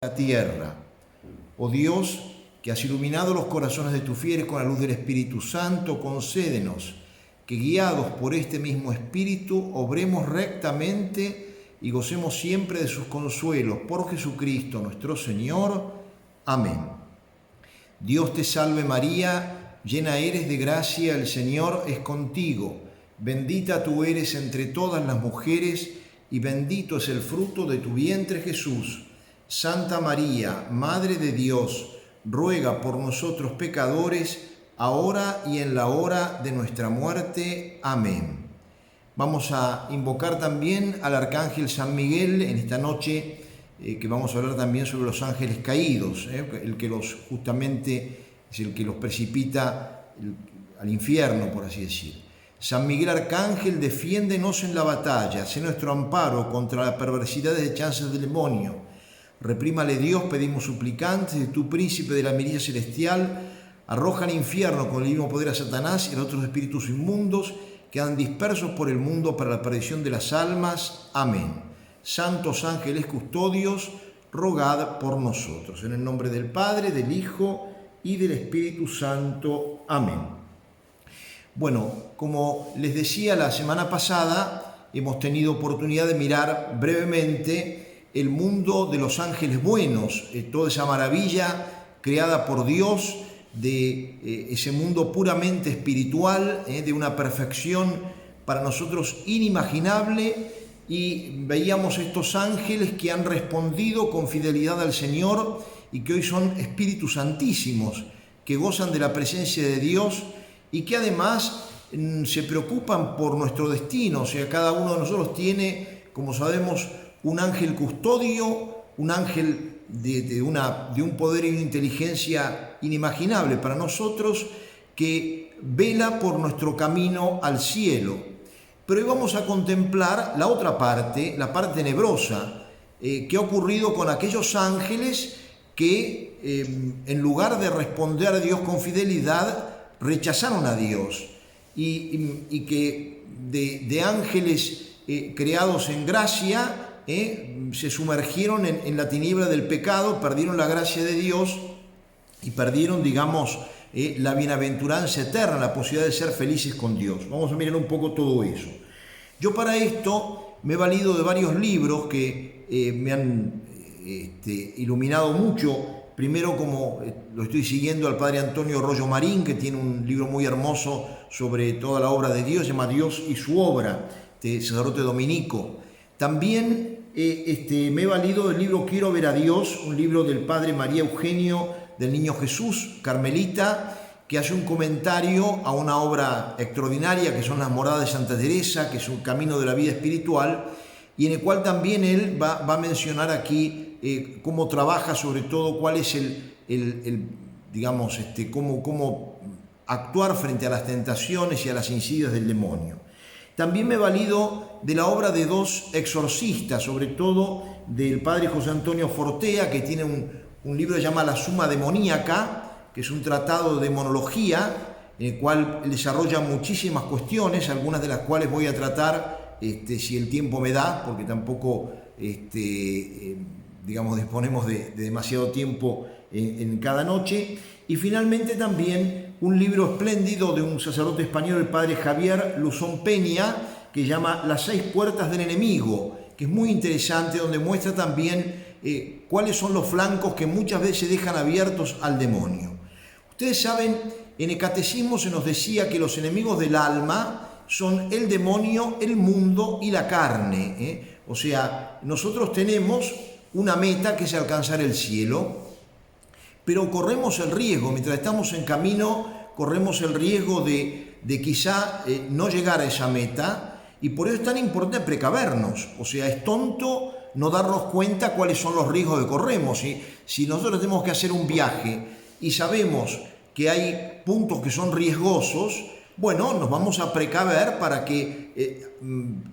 la tierra. Oh Dios, que has iluminado los corazones de tus fieles con la luz del Espíritu Santo, concédenos que, guiados por este mismo Espíritu, obremos rectamente y gocemos siempre de sus consuelos. Por Jesucristo nuestro Señor. Amén. Dios te salve María, llena eres de gracia, el Señor es contigo. Bendita tú eres entre todas las mujeres y bendito es el fruto de tu vientre Jesús. Santa María, Madre de Dios, ruega por nosotros pecadores, ahora y en la hora de nuestra muerte. Amén. Vamos a invocar también al Arcángel San Miguel en esta noche, que vamos a hablar también sobre los ángeles caídos, el que justamente es el que los precipita al infierno, por así decir. San Miguel Arcángel, defiéndenos en la batalla, sé nuestro amparo contra las perversidades y chanzas del demonio. Reprímale Dios, pedimos suplicantes, de tu príncipe de la milicia celestial, arroja al infierno con el mismo poder a Satanás y a los otros espíritus inmundos que andan dispersos por el mundo para la perdición de las almas. Amén. Santos ángeles custodios, rogad por nosotros. En el nombre del Padre, del Hijo y del Espíritu Santo. Amén. Bueno, como les decía la semana pasada, hemos tenido oportunidad de mirar brevemente el mundo de los ángeles buenos, toda esa maravilla creada por Dios, de ese mundo puramente espiritual, de una perfección para nosotros inimaginable, y veíamos estos ángeles que han respondido con fidelidad al Señor y que hoy son espíritus santísimos, que gozan de la presencia de Dios y que además se preocupan por nuestro destino. O sea, cada uno de nosotros tiene, como sabemos, un ángel custodio, un ángel de un poder y una inteligencia inimaginable para nosotros, que vela por nuestro camino al cielo. Pero hoy vamos a contemplar la otra parte, la parte tenebrosa, que ha ocurrido con aquellos ángeles que en lugar de responder a Dios con fidelidad, rechazaron a Dios, y que de ángeles creados en gracia, se sumergieron en la tiniebla del pecado, perdieron la gracia de Dios y perdieron, digamos, la bienaventuranza eterna, la posibilidad de ser felices con Dios. Vamos a mirar un poco todo eso. Yo para esto me he valido de varios libros que me han iluminado mucho. Primero, como lo estoy siguiendo, al padre Antonio Rollo Marín, que tiene un libro muy hermoso sobre toda la obra de Dios, se llama Dios y su obra, de sacerdote dominico. También me he valido del libro Quiero ver a Dios, un libro del padre María Eugenio del Niño Jesús, carmelita, que hace un comentario a una obra extraordinaria que son las moradas de Santa Teresa, que es un camino de la vida espiritual, y en el cual también él va a mencionar aquí cómo trabaja, sobre todo cuál es cómo actuar frente a las tentaciones y a las insidias del demonio. También me he valido de la obra de dos exorcistas, sobre todo del padre José Antonio Fortea, que tiene un libro que se llama La Suma Demoníaca, que es un tratado de demonología, en el cual desarrolla muchísimas cuestiones, algunas de las cuales voy a tratar si el tiempo me da, porque tampoco disponemos de demasiado tiempo en cada noche. Y finalmente también un libro espléndido de un sacerdote español, el padre Javier Luzón Peña, que se llama Las 6 puertas del enemigo, que es muy interesante, donde muestra también cuáles son los flancos que muchas veces se dejan abiertos al demonio. Ustedes saben, en el catecismo se nos decía que los enemigos del alma son el demonio, el mundo y la carne. O sea, nosotros tenemos una meta que es alcanzar el cielo, pero corremos el riesgo, mientras estamos en camino, corremos el riesgo de quizá no llegar a esa meta, y por eso es tan importante precavernos. O sea, es tonto no darnos cuenta cuáles son los riesgos que corremos. Si nosotros tenemos que hacer un viaje y sabemos que hay puntos que son riesgosos, bueno, nos vamos a precaver para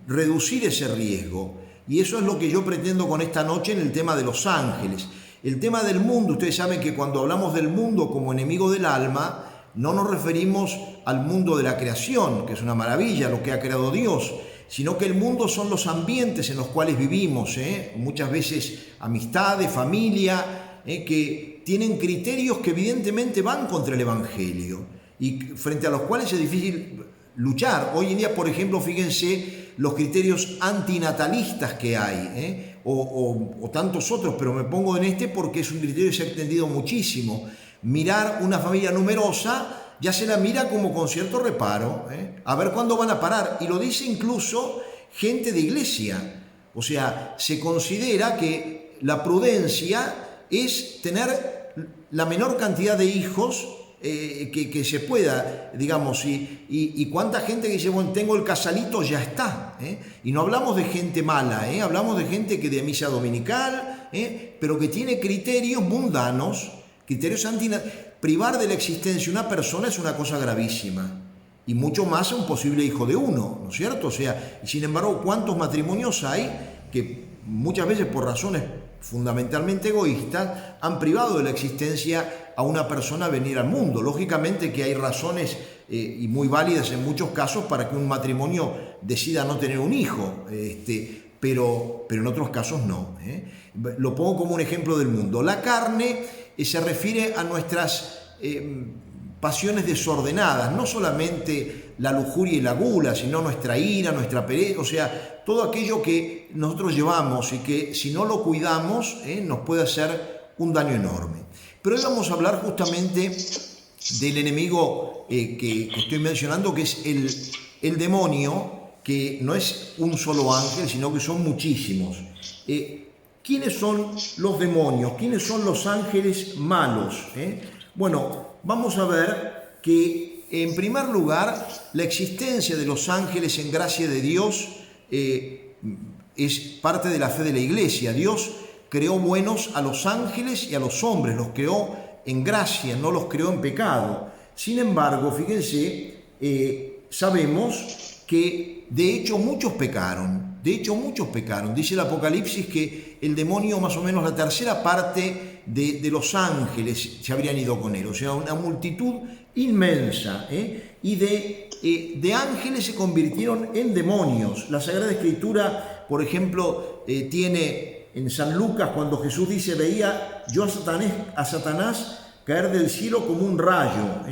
reducir ese riesgo. Y eso es lo que yo pretendo con esta noche en el tema de los ángeles. El tema del mundo, ustedes saben que cuando hablamos del mundo como enemigo del alma, no nos referimos al mundo de la creación, que es una maravilla, lo que ha creado Dios, sino que el mundo son los ambientes en los cuales vivimos, muchas veces amistades, familia, que tienen criterios que evidentemente van contra el Evangelio y frente a los cuales es difícil luchar. Hoy en día, por ejemplo, fíjense los criterios antinatalistas que hay, o tantos otros, pero me pongo en este porque es un criterio que se ha extendido muchísimo. Mirar una familia numerosa ya se la mira como con cierto reparo, a ver cuándo van a parar, y lo dice incluso gente de iglesia. O sea, se considera que la prudencia es tener la menor cantidad de hijos que se pueda, digamos, y cuánta gente que dice, bueno, tengo el casalito, ya está, y no hablamos de gente mala, hablamos de gente que de misa dominical, pero que tiene criterios mundanos, criterios privar de la existencia una persona es una cosa gravísima, y mucho más a un posible hijo de uno, ¿no es cierto? O sea, y sin embargo, ¿cuántos matrimonios hay que muchas veces por razones fundamentalmente egoístas han privado de la existencia a una persona a venir al mundo? Lógicamente que hay razones y muy válidas en muchos casos para que un matrimonio decida no tener un hijo, pero en otros casos no. Lo pongo como un ejemplo del mundo. La carne se refiere a nuestras pasiones desordenadas, no solamente la lujuria y la gula, sino nuestra ira, nuestra pereza, o sea, todo aquello que nosotros llevamos y que si no lo cuidamos nos puede hacer un daño enorme. Pero hoy vamos a hablar justamente del enemigo que estoy mencionando, que es el demonio, que no es un solo ángel, sino que son muchísimos. ¿Quiénes son los demonios? ¿Quiénes son los ángeles malos? Bueno, vamos a ver que en primer lugar la existencia de los ángeles en gracia de Dios es parte de la fe de la Iglesia. Dios creó buenos a los ángeles y a los hombres, los creó en gracia, no los creó en pecado. Sin embargo, fíjense, sabemos que de hecho muchos pecaron. Dice el Apocalipsis que el demonio, más o menos la tercera parte de los ángeles se habrían ido con él. O sea, una multitud inmensa. Y de ángeles se convirtieron en demonios. La Sagrada Escritura, por ejemplo, tiene en San Lucas, cuando Jesús dice, veía yo a Satanás caer del cielo como un rayo.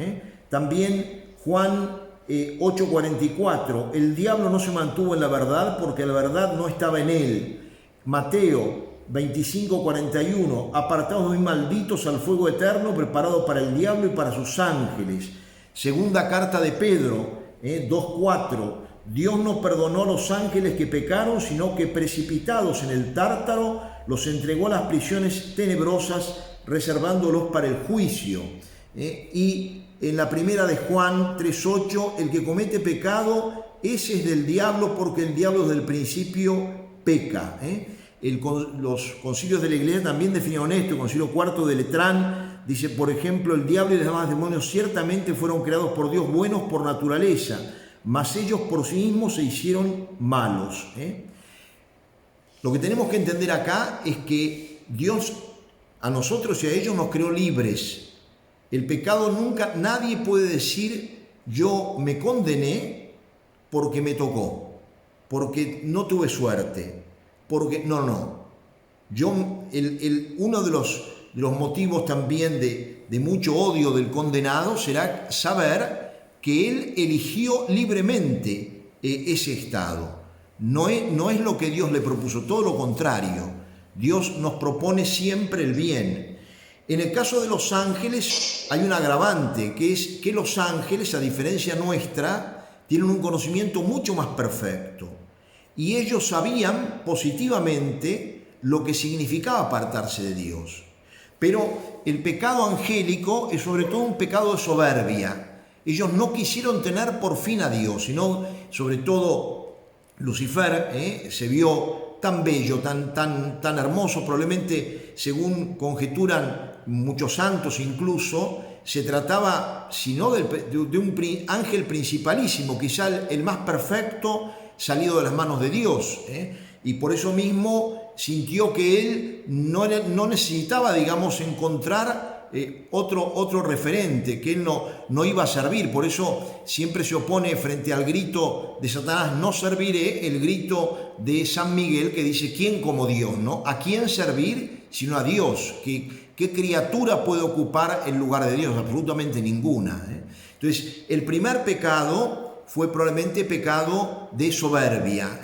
También Juan 8:44, el diablo no se mantuvo en la verdad porque la verdad no estaba en él. Mateo 25:41, apartados de mí, malditos, al fuego eterno preparado para el diablo y para sus ángeles. Segunda carta de Pedro 2:4, Dios no perdonó a los ángeles que pecaron, sino que precipitados en el tártaro los entregó a las prisiones tenebrosas, reservándolos para el juicio. Y en la primera de Juan 3:8, el que comete pecado, ese es del diablo, porque el diablo desde el principio peca. Los concilios de la Iglesia también definieron esto. El concilio cuarto de Letrán dice, por ejemplo, el diablo y los demás demonios ciertamente fueron creados por Dios buenos por naturaleza, mas ellos por sí mismos se hicieron malos. Lo que tenemos que entender acá es que Dios a nosotros y a ellos nos creó libres. El pecado nunca, nadie puede decir yo me condené porque me tocó, porque no tuve suerte, porque no. Uno de los motivos también de mucho odio del condenado será saber que él eligió libremente ese estado. No es lo que Dios le propuso, todo lo contrario. Dios nos propone siempre el bien. En el caso de los ángeles hay un agravante, que es que los ángeles, a diferencia nuestra, tienen un conocimiento mucho más perfecto. Y ellos sabían positivamente lo que significaba apartarse de Dios. Pero el pecado angélico es sobre todo un pecado de soberbia. Ellos no quisieron tener por fin a Dios, sino sobre todo Lucifer se vio tan bello, tan hermoso, probablemente según conjeturan muchos santos incluso, se trataba, si no de un ángel principalísimo, quizá el más perfecto salido de las manos de Dios, y por eso mismo sintió que él no necesitaba, digamos, encontrar otro referente, que él no iba a servir. Por eso siempre se opone frente al grito de Satanás, no serviré, el grito de San Miguel que dice, ¿quién como Dios? ¿No? ¿A quién servir sino a Dios? ¿Qué criatura puede ocupar el lugar de Dios? Absolutamente ninguna. Entonces, el primer pecado fue probablemente pecado de soberbia,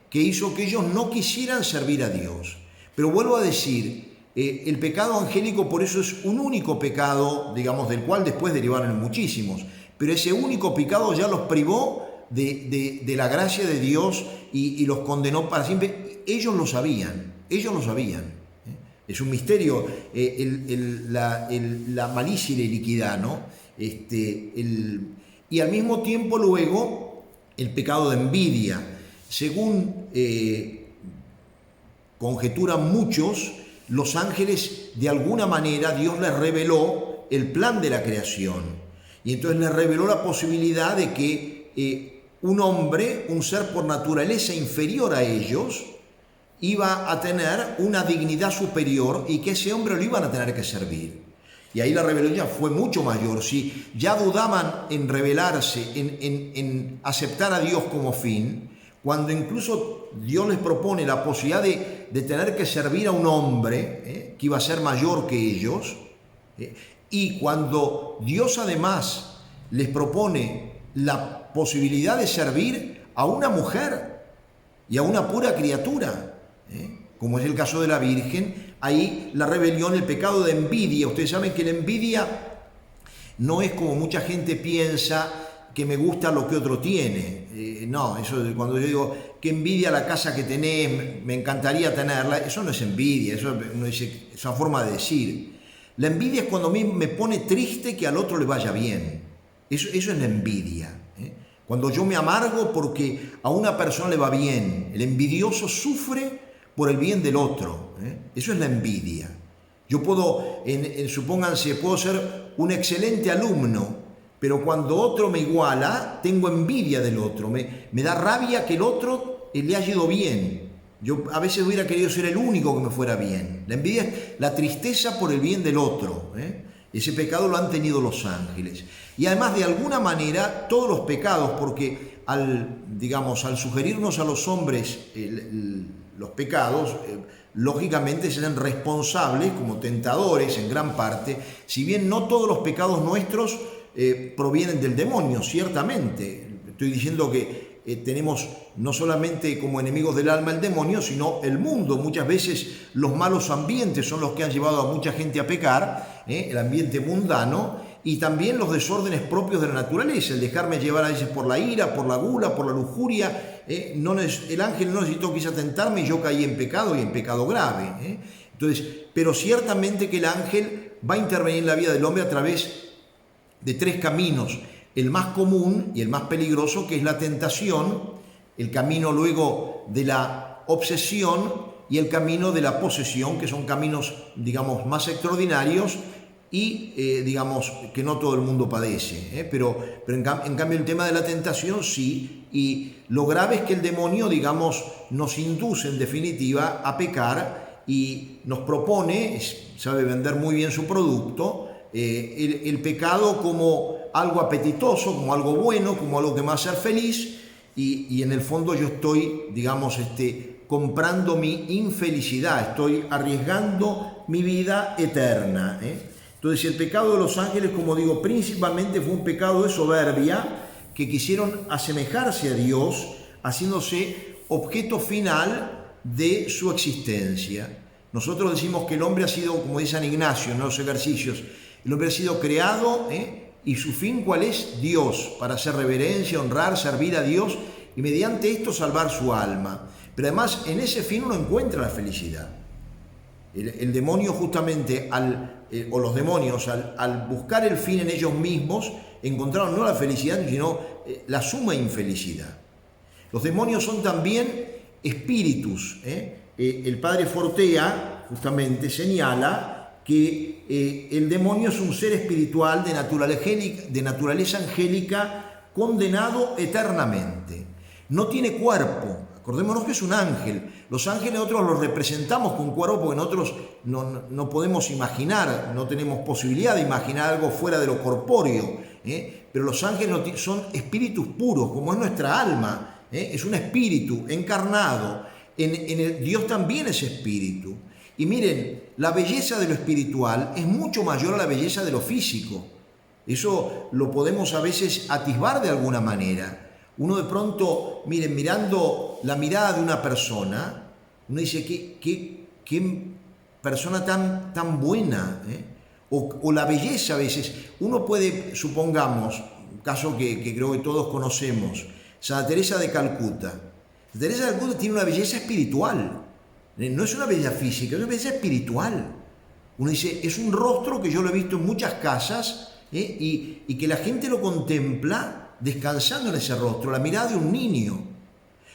que hizo que ellos no quisieran servir a Dios. Pero vuelvo a decir, el pecado angélico por eso es un único pecado, digamos, del cual después derivaron muchísimos, pero ese único pecado ya los privó de la gracia de Dios y los condenó para siempre. Ellos lo sabían. Es un misterio la malicia y la iniquidad, ¿no? Y al mismo tiempo luego el pecado de envidia. Según conjeturan muchos, los ángeles, de alguna manera, Dios les reveló el plan de la creación. Y entonces les reveló la posibilidad de que un hombre, un ser por naturaleza inferior a ellos, iba a tener una dignidad superior y que ese hombre lo iban a tener que servir. Y ahí la rebelión ya fue mucho mayor. Si ya dudaban en rebelarse, en aceptar a Dios como fin, cuando incluso Dios les propone la posibilidad de tener que servir a un hombre que iba a ser mayor que ellos, y cuando Dios además les propone la posibilidad de servir a una mujer y a una pura criatura, como es el caso de la Virgen, ahí la rebelión, el pecado de envidia. Ustedes saben que la envidia no es como mucha gente piensa, que me gusta lo que otro tiene. No, eso cuando yo digo que envidia la casa que tenés, me encantaría tenerla, eso no es envidia, eso es una forma de decir. La envidia es cuando a mí me pone triste que al otro le vaya bien. Eso es la envidia. Cuando yo me amargo porque a una persona le va bien, el envidioso sufre por el bien del otro. Eso es la envidia. Yo puedo, supónganse, puedo ser un excelente alumno, pero cuando otro me iguala, tengo envidia del otro, me da rabia que el otro le haya ido bien. Yo a veces hubiera querido ser el único que me fuera bien. La envidia es la tristeza por el bien del otro. Ese pecado lo han tenido los ángeles. Y además, de alguna manera, todos los pecados, porque al sugerirnos a los hombres los pecados, lógicamente se hacen responsables como tentadores en gran parte, si bien no todos los pecados nuestros provienen del demonio, ciertamente. Estoy diciendo que tenemos no solamente como enemigos del alma el demonio, sino el mundo. Muchas veces los malos ambientes son los que han llevado a mucha gente a pecar, el ambiente mundano, y también los desórdenes propios de la naturaleza, el dejarme llevar a veces por la ira, por la gula, por la lujuria. El ángel no necesitó quizá tentarme y yo caí en pecado y en pecado grave. Entonces, pero ciertamente que el ángel va a intervenir en la vida del hombre a través de tres caminos, el más común y el más peligroso, que es la tentación, el camino luego de la obsesión y el camino de la posesión, que son caminos, más extraordinarios y, que no todo el mundo padece. Pero en cambio el tema de la tentación sí, y lo grave es que el demonio, nos induce en definitiva a pecar y nos propone, sabe vender muy bien su producto, el pecado como algo apetitoso, como algo bueno, como algo que me va a hacer feliz, y en el fondo yo estoy, comprando mi infelicidad, estoy arriesgando mi vida eterna. Entonces el pecado de los ángeles, como digo, principalmente fue un pecado de soberbia, que quisieron asemejarse a Dios, haciéndose objeto final de su existencia. Nosotros decimos que el hombre ha sido, como dice San Ignacio en los ejercicios, el hombre ha sido creado, y su fin, ¿cuál es? Dios, para hacer reverencia, honrar, servir a Dios y mediante esto salvar su alma. Pero además en ese fin uno encuentra la felicidad. El demonio justamente, o los demonios, al buscar el fin en ellos mismos, encontraron no la felicidad, sino la suma infelicidad. Los demonios son también espíritus. El padre Fortea justamente señala que el demonio es un ser espiritual de naturaleza angélica condenado eternamente. No tiene cuerpo. Acordémonos que es un ángel. Los ángeles nosotros los representamos con cuerpo porque nosotros no podemos imaginar, no tenemos posibilidad de imaginar algo fuera de lo corpóreo. Pero los ángeles son espíritus puros, como es nuestra alma. Es un espíritu encarnado. Dios también es espíritu. Y miren, la belleza de lo espiritual es mucho mayor a la belleza de lo físico. Eso lo podemos a veces atisbar de alguna manera. Uno de pronto, miren, mirando la mirada de una persona, uno dice, qué persona tan buena. O la belleza a veces. Uno puede, supongamos, un caso que creo que todos conocemos, Santa Teresa de Calcuta. Santa Teresa de Calcuta tiene una belleza espiritual. No es una belleza física, es una belleza espiritual. Uno dice, es un rostro que yo lo he visto en muchas casas, y que la gente lo contempla descansando en ese rostro, la mirada de un niño.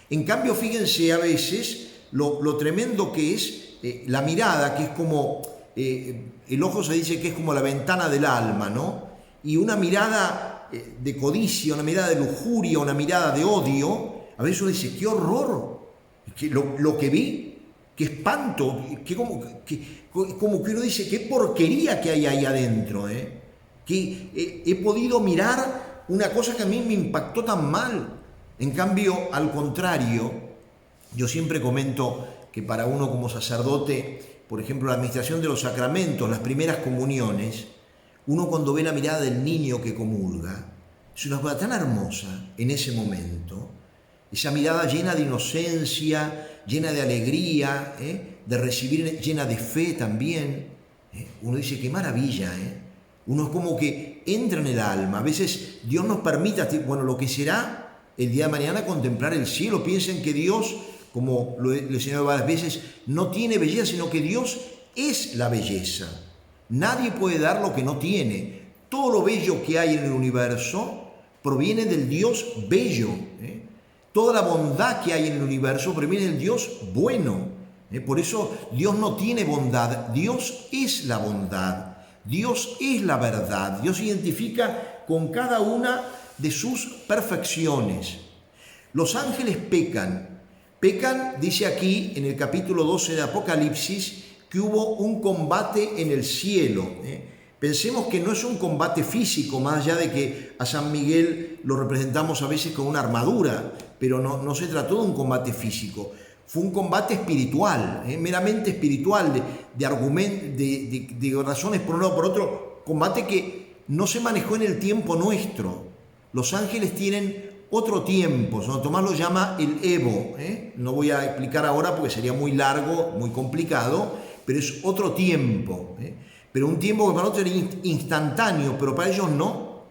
En cambio, fíjense a veces lo tremendo que es la mirada, que es como, el ojo se dice que es como la ventana del alma, ¿no? Y una mirada de codicia, una mirada de lujuria, una mirada de odio, a veces uno dice, qué horror, lo que vi, qué espanto, como que uno dice, qué porquería que hay ahí adentro, que he podido mirar una cosa que a mí me impactó tan mal. En cambio, al contrario, yo siempre comento que para uno como sacerdote, por ejemplo, la administración de los sacramentos, las primeras comuniones, uno cuando ve la mirada del niño que comulga, es una cosa tan hermosa en ese momento, esa mirada llena de inocencia, llena de alegría, de recibir, llena de fe también. Uno dice, qué maravilla, Uno es como que entra en el alma. A veces Dios nos permite, bueno, lo que será el día de mañana contemplar el cielo. Piensen que Dios, como lo he enseñado varias veces, no tiene belleza, sino que Dios es la belleza. Nadie puede dar lo que no tiene. Todo lo bello que hay en el universo proviene del Dios bello. Toda la bondad que hay en el universo proviene del Dios bueno. Por eso Dios no tiene bondad, Dios es la bondad. Dios es la verdad. Dios se identifica con cada una de sus perfecciones. Los ángeles pecan. Pecan, dice aquí en el capítulo 12 de Apocalipsis, que hubo un combate en el cielo. Pensemos que no es un combate físico, más allá de que a San Miguel lo representamos a veces con una armadura, pero no se trató de un combate físico. Fue un combate espiritual, meramente espiritual, de razones por un lado por otro, combate que no se manejó en el tiempo nuestro. Los ángeles tienen otro tiempo, Santo Tomás lo llama el Evo. No voy a explicar ahora porque sería muy largo, muy complicado, pero es otro tiempo. Pero un tiempo que para nosotros era instantáneo, pero para ellos no.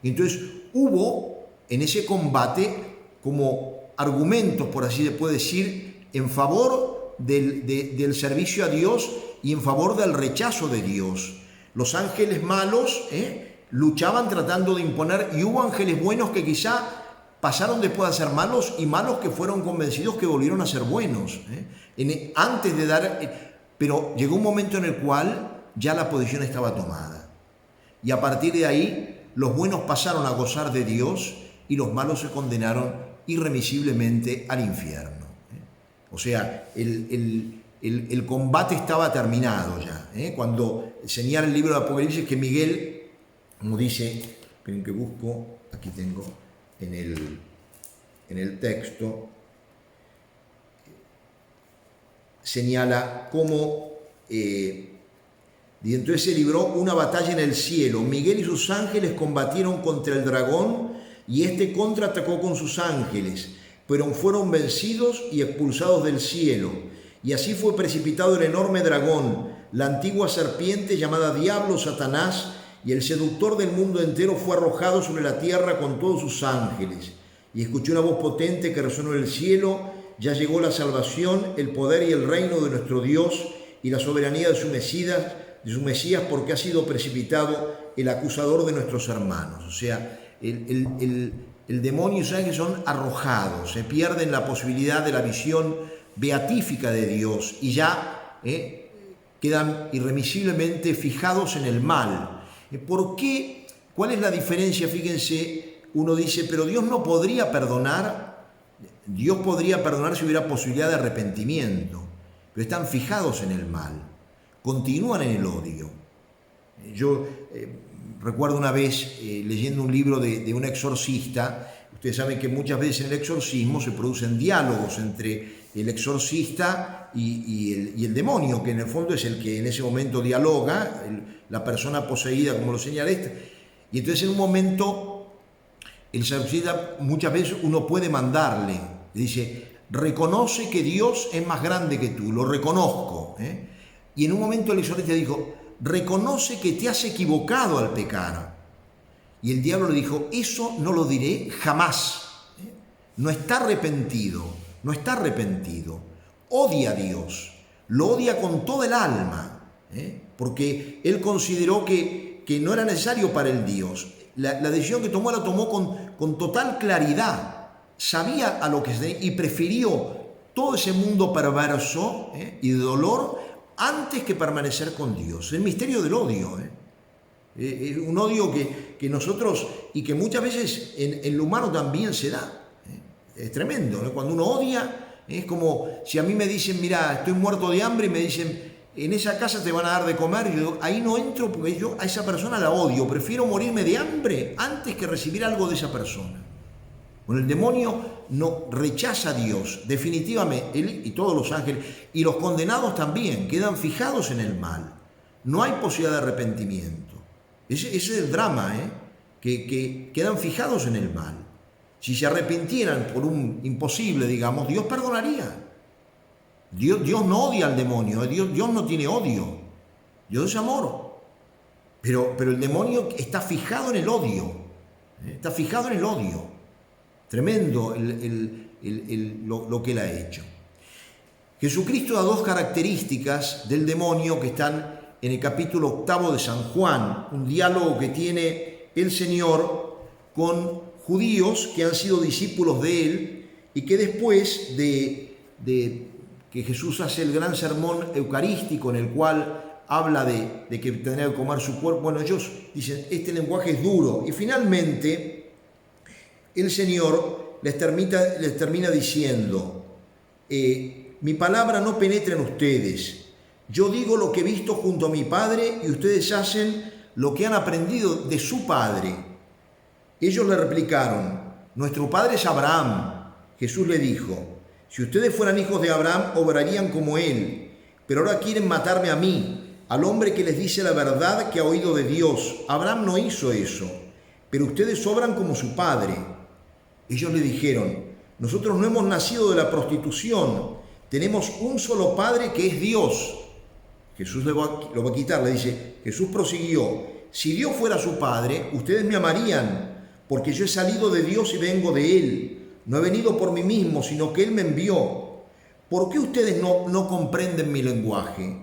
Entonces hubo en ese combate como argumentos, por así se puede decir, en favor del servicio a Dios y en favor del rechazo de Dios. Los ángeles malos luchaban tratando de imponer, y hubo ángeles buenos que quizá pasaron después de ser malos, y malos que fueron convencidos que volvieron a ser buenos. Antes de pero llegó un momento en el cual ya la posición estaba tomada. Y a partir de ahí, los buenos pasaron a gozar de Dios y los malos se condenaron irremisiblemente al infierno. O sea, el combate estaba terminado ya. Cuando señala el libro de Apocalipsis que Miguel, como dice, esperen que busco, aquí tengo en el texto, señala cómo y entonces se libró una batalla en el cielo. Miguel y sus ángeles combatieron contra el dragón y este contraatacó con sus ángeles, pero fueron vencidos y expulsados del cielo. Y así fue precipitado el enorme dragón, la antigua serpiente llamada Diablo, Satanás, y el seductor del mundo entero fue arrojado sobre la tierra con todos sus ángeles. Y escuché una voz potente que resonó en el cielo: ya llegó la salvación, el poder y el reino de nuestro Dios y la soberanía de su Mesías, porque ha sido precipitado el acusador de nuestros hermanos. O sea, el demonio y sus ángeles son arrojados, se pierden la posibilidad de la visión beatífica de Dios y ya quedan irremisiblemente fijados en el mal. ¿Por qué? ¿Cuál es la diferencia? Fíjense, uno dice, pero Dios no podría perdonar. Dios podría perdonar si hubiera posibilidad de arrepentimiento, pero están fijados en el mal, continúan en el odio. Yo recuerdo una vez leyendo un libro de un exorcista. Ustedes saben que muchas veces en el exorcismo se producen diálogos entre el exorcista y el demonio, que en el fondo es el que en ese momento dialoga, la persona poseída, como lo señala este. Y entonces en un momento el exorcista, muchas veces uno puede mandarle, le dice: reconoce que Dios es más grande que tú, lo reconozco. Y en un momento el exorcista dijo: reconoce que te has equivocado al pecar. Y el diablo le dijo: eso no lo diré jamás. No está arrepentido, no está arrepentido. Odia a Dios, lo odia con toda el alma, porque él consideró que no era necesario para él Dios. La decisión que tomó la tomó con total claridad. Sabía a lo que se y prefirió todo ese mundo perverso y de dolor antes que permanecer con Dios. El misterio del odio. Un odio que nosotros, y que muchas veces en lo humano también se da. Es tremendo, ¿no? Cuando uno odia, es como si a mí me dicen: mira, estoy muerto de hambre, y me dicen: en esa casa te van a dar de comer. Y yo digo: ahí no entro, porque yo a esa persona la odio, prefiero morirme de hambre antes que recibir algo de esa persona. Bueno, el demonio no rechaza a Dios, definitivamente, él y todos los ángeles, y los condenados también, quedan fijados en el mal. No hay posibilidad de arrepentimiento. Ese es el drama, que quedan fijados en el mal. Si se arrepintieran por un imposible, digamos, Dios perdonaría. Dios no odia al demonio, Dios no tiene odio, Dios es amor. Pero el demonio está fijado en el odio, está fijado en el odio. Tremendo lo que él ha hecho. Jesucristo da dos características del demonio que están en el capítulo 8 de San Juan, un diálogo que tiene el Señor con judíos que han sido discípulos de él y que después de que Jesús hace el gran sermón eucarístico en el cual habla de que tener que comer su cuerpo, bueno, ellos dicen: este lenguaje es duro. Y finalmente el Señor les termina diciendo: mi palabra no penetra en ustedes. Yo digo lo que he visto junto a mi Padre y ustedes hacen lo que han aprendido de su Padre. Ellos le replicaron: nuestro padre es Abraham. Jesús le dijo: si ustedes fueran hijos de Abraham, obrarían como él. Pero ahora quieren matarme a mí, al hombre que les dice la verdad que ha oído de Dios. Abraham no hizo eso, pero ustedes obran como su padre. Ellos le dijeron: nosotros no hemos nacido de la prostitución, tenemos un solo Padre que es Dios. Jesús lo va a quitar, le dice. Jesús prosiguió: si Dios fuera su Padre, ustedes me amarían, porque yo he salido de Dios y vengo de Él. No he venido por mí mismo, sino que Él me envió. ¿Por qué ustedes no comprenden mi lenguaje?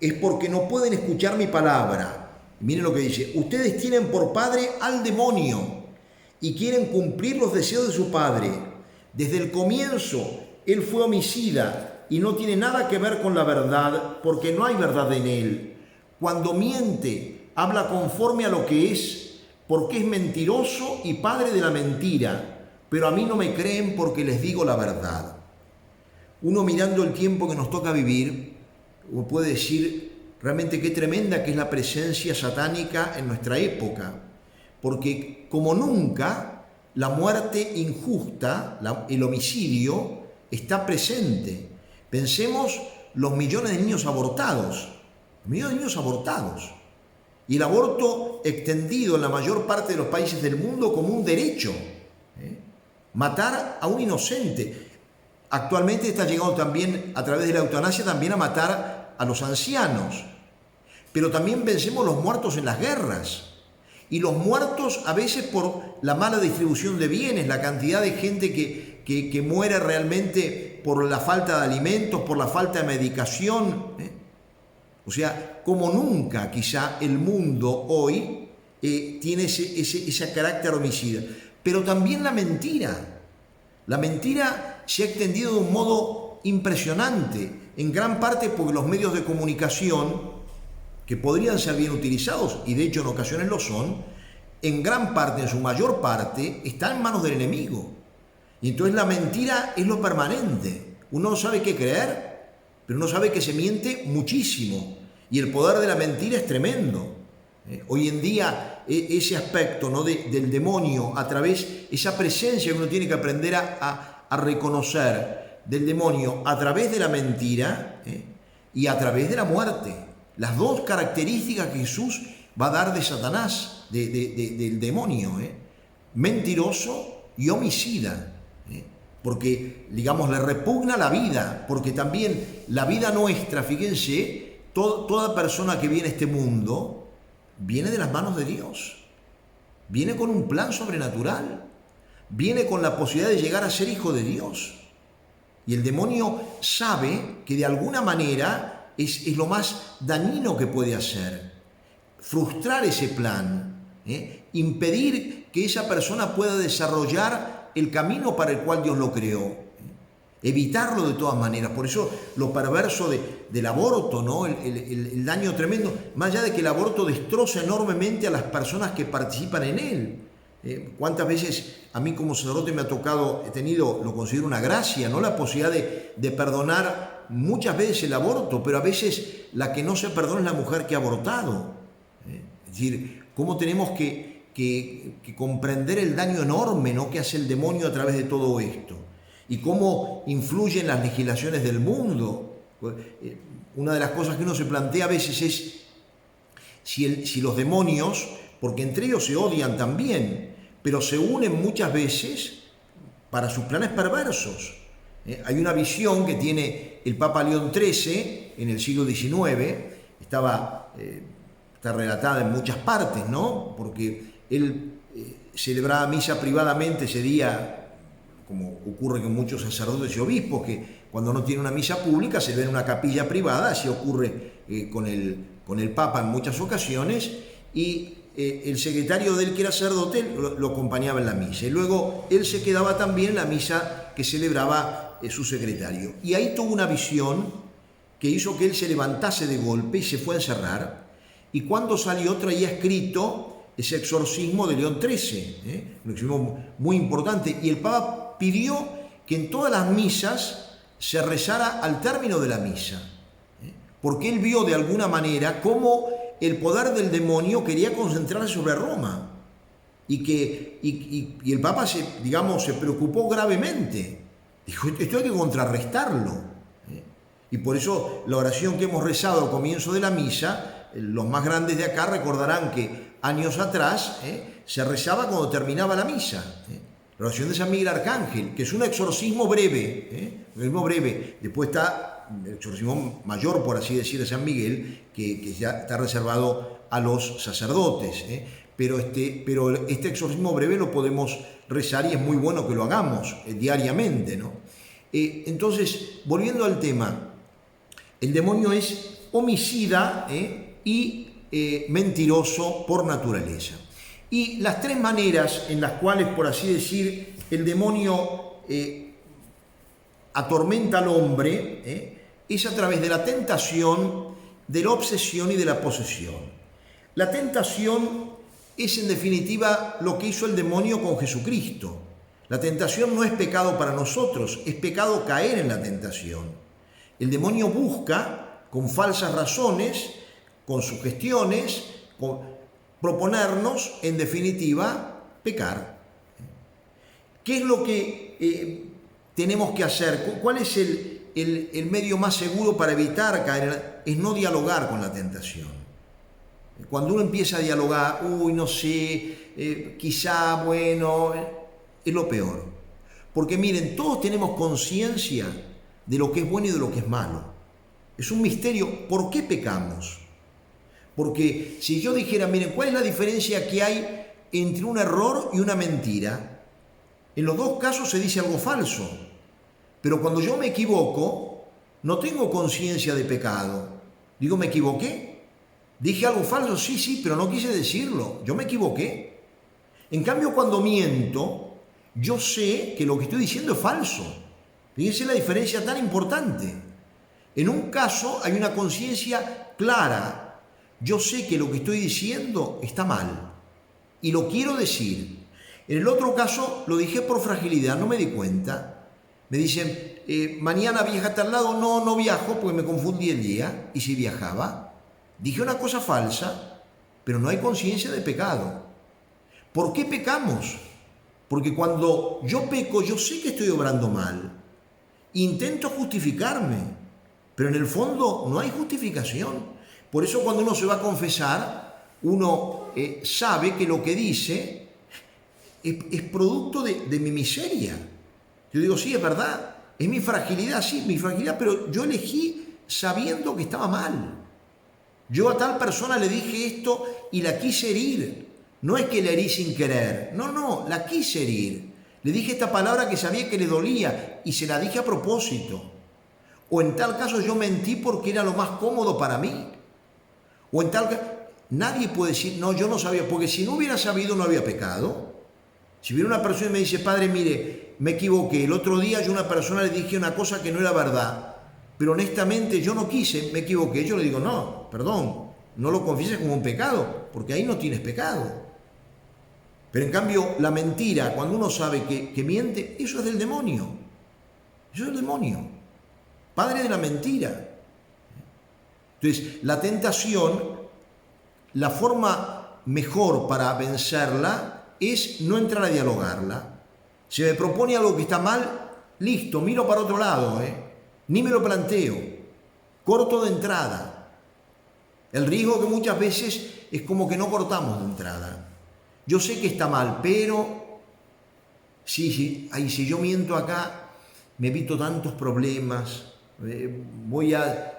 Es porque no pueden escuchar mi palabra. Miren lo que dice: ustedes tienen por padre al demonio y quieren cumplir los deseos de su padre. Desde el comienzo, él fue homicida y no tiene nada que ver con la verdad, porque no hay verdad en él. Cuando miente, habla conforme a lo que es, porque es mentiroso y padre de la mentira. Pero a mí no me creen porque les digo la verdad. Uno, mirando el tiempo que nos toca vivir, puede decir realmente qué tremenda que es la presencia satánica en nuestra época, porque como nunca la muerte injusta, el homicidio, está presente. Pensemos los millones de niños abortados, y el aborto extendido en la mayor parte de los países del mundo como un derecho. Matar a un inocente. Actualmente está llegando también, a través de la eutanasia, también a matar a los ancianos. Pero también pensemos los muertos en las guerras. Y los muertos a veces por la mala distribución de bienes, la cantidad de gente que muere realmente por la falta de alimentos, por la falta de medicación. O sea, como nunca quizá el mundo hoy tiene ese carácter homicida. Pero también la mentira. La mentira se ha extendido de un modo impresionante, en gran parte porque los medios de comunicación, que podrían ser bien utilizados, y de hecho en ocasiones lo son, en gran parte, en su mayor parte, están en manos del enemigo. Y entonces la mentira es lo permanente. Uno no sabe qué creer, pero uno sabe que se miente muchísimo. Y el poder de la mentira es tremendo. Hoy en día ese aspecto, ¿no?, del demonio, a través, esa presencia que uno tiene que aprender a reconocer del demonio a través de la mentira y a través de la muerte. Las dos características que Jesús va a dar de Satanás, del demonio, mentiroso y homicida. Porque, digamos, le repugna la vida, porque también la vida nuestra, fíjense, toda persona que viene a este mundo viene de las manos de Dios, viene con un plan sobrenatural, viene con la posibilidad de llegar a ser hijo de Dios. Y el demonio sabe que de alguna manera es lo más dañino que puede hacer, frustrar ese plan, impedir que esa persona pueda desarrollar el camino para el cual Dios lo creó, evitarlo de todas maneras. Por eso lo perverso del aborto, ¿no? El daño tremendo, más allá de que el aborto destroza enormemente a las personas que participan en él. ¿Cuántas veces a mí como sacerdote me ha tocado, he tenido, lo considero una gracia, ¿no?, la posibilidad de perdonar muchas veces el aborto, pero a veces la que no se perdona es la mujer que ha abortado. Es decir, cómo tenemos que comprender el daño enorme, ¿no?, que hace el demonio a través de todo esto. Y cómo influyen las legislaciones del mundo. Una de las cosas que uno se plantea a veces es si los demonios, porque entre ellos se odian también, pero se unen muchas veces para sus planes perversos. Hay una visión que tiene el Papa León XIII en el siglo XIX, está relatada en muchas partes, ¿no?, porque él celebraba misa privadamente ese día, como ocurre con muchos sacerdotes y obispos, que cuando no tiene una misa pública se ve en una capilla privada. Así ocurre con el Papa en muchas ocasiones, y el secretario de él, que era sacerdote, lo acompañaba en la misa, y luego él se quedaba también en la misa que celebraba su secretario. Y ahí tuvo una visión que hizo que él se levantase de golpe y se fue a encerrar, y cuando salió traía escrito ese exorcismo de León XIII, un exorcismo muy importante, y el Papa pidió que en todas las misas se rezara al término de la misa, porque él vio de alguna manera cómo el poder del demonio quería concentrarse sobre Roma, y el Papa se preocupó gravemente. Dijo, esto hay que contrarrestarlo. Y por eso la oración que hemos rezado al comienzo de la misa, los más grandes de acá recordarán que años atrás se rezaba cuando terminaba la misa. La oración de San Miguel Arcángel, que es un exorcismo breve, Después está el exorcismo mayor, por así decir, de San Miguel, que ya está reservado a los sacerdotes. Pero este exorcismo breve lo podemos rezar, y es muy bueno que lo hagamos diariamente, ¿no? Entonces, volviendo al tema, el demonio es homicida y mentiroso por naturaleza. Y las tres maneras en las cuales, por así decir, el demonio atormenta al hombre es a través de la tentación, de la obsesión y de la posesión. La tentación es, en definitiva, lo que hizo el demonio con Jesucristo. La tentación no es pecado para nosotros, es pecado caer en la tentación. El demonio busca, con falsas razones, con sugestiones, proponernos, en definitiva, pecar. ¿Qué es lo que tenemos que hacer? ¿Cuál es el medio más seguro para evitar caer? Es no dialogar con la tentación. Cuando uno empieza a dialogar, no sé, quizá, bueno, es lo peor. Porque miren, todos tenemos conciencia de lo que es bueno y de lo que es malo. Es un misterio. ¿Por qué pecamos? Porque si yo dijera, miren, ¿cuál es la diferencia que hay entre un error y una mentira? En los dos casos se dice algo falso, pero cuando yo me equivoco, no tengo conciencia de pecado. Digo, ¿me equivoqué? ¿Dije algo falso? Sí, pero no quise decirlo. Yo me equivoqué. En cambio, cuando miento, yo sé que lo que estoy diciendo es falso. Fíjense la diferencia tan importante. En un caso hay una conciencia clara. Yo sé que lo que estoy diciendo está mal y lo quiero decir. En el otro caso lo dije por fragilidad, no me di cuenta. Me dicen, mañana viaja a tal lado. No, no viajo porque me confundí el día. ¿Y si viajaba? Dije una cosa falsa, pero no hay conciencia de pecado. ¿Por qué pecamos? Porque cuando yo peco, yo sé que estoy obrando mal. Intento justificarme, pero en el fondo no hay justificación. Por eso cuando uno se va a confesar, uno sabe que lo que dice es producto de mi miseria. Yo digo, sí, es verdad, es mi fragilidad, sí, mi fragilidad, pero yo elegí sabiendo que estaba mal. Yo a tal persona le dije esto y la quise herir. No es que la herí sin querer, no, la quise herir. Le dije esta palabra que sabía que le dolía y se la dije a propósito. O en tal caso yo mentí porque era lo más cómodo para mí. O en tal caso, nadie puede decir, no, yo no sabía, porque si no hubiera sabido no había pecado. Si viene una persona y me dice, padre, mire, me equivoqué, el otro día yo a una persona le dije una cosa que no era verdad, pero honestamente yo no quise, me equivoqué, yo le digo, no, perdón, no lo confieses como un pecado, porque ahí no tienes pecado. Pero en cambio, la mentira, cuando uno sabe que miente, eso es del demonio. Eso es del demonio. Padre de la mentira. Entonces, la tentación, la forma mejor para vencerla es no entrar a dialogarla. Si me propone algo que está mal, listo, miro para otro lado, ni me lo planteo. Corto de entrada. El riesgo que muchas veces es como que no cortamos de entrada. Yo sé que está mal, pero si yo miento acá, me evito tantos problemas.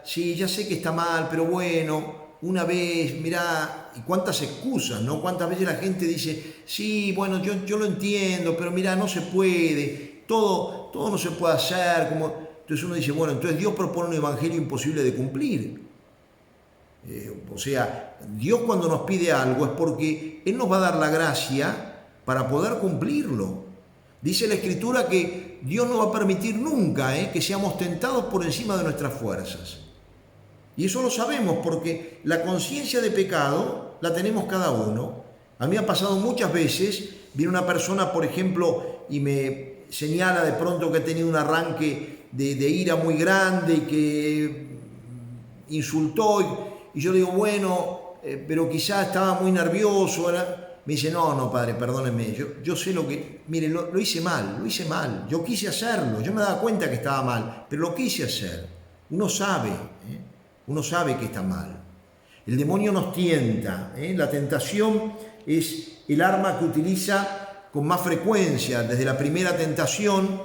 Sí, ya sé que está mal, pero bueno, una vez, mirá, y cuántas excusas, ¿no? Cuántas veces la gente dice, sí, bueno, yo lo entiendo, pero mirá, no se puede, todo no se puede hacer. Entonces uno dice, bueno, entonces Dios propone un evangelio imposible de cumplir. O sea, Dios cuando nos pide algo es porque Él nos va a dar la gracia para poder cumplirlo. Dice la Escritura que Dios no va a permitir nunca que seamos tentados por encima de nuestras fuerzas. Y eso lo sabemos porque la conciencia de pecado la tenemos cada uno. A mí me ha pasado muchas veces, viene una persona, por ejemplo, y me señala de pronto que ha tenido un arranque de ira muy grande y que insultó. Y yo digo, bueno, pero quizás estaba muy nervioso. Me dice, no, padre, perdóneme, yo sé lo que... Mire, lo hice mal, yo quise hacerlo, yo me daba cuenta que estaba mal, pero lo quise hacer. Uno sabe que está mal. El demonio nos tienta, la tentación es el arma que utiliza con más frecuencia. Desde la primera tentación,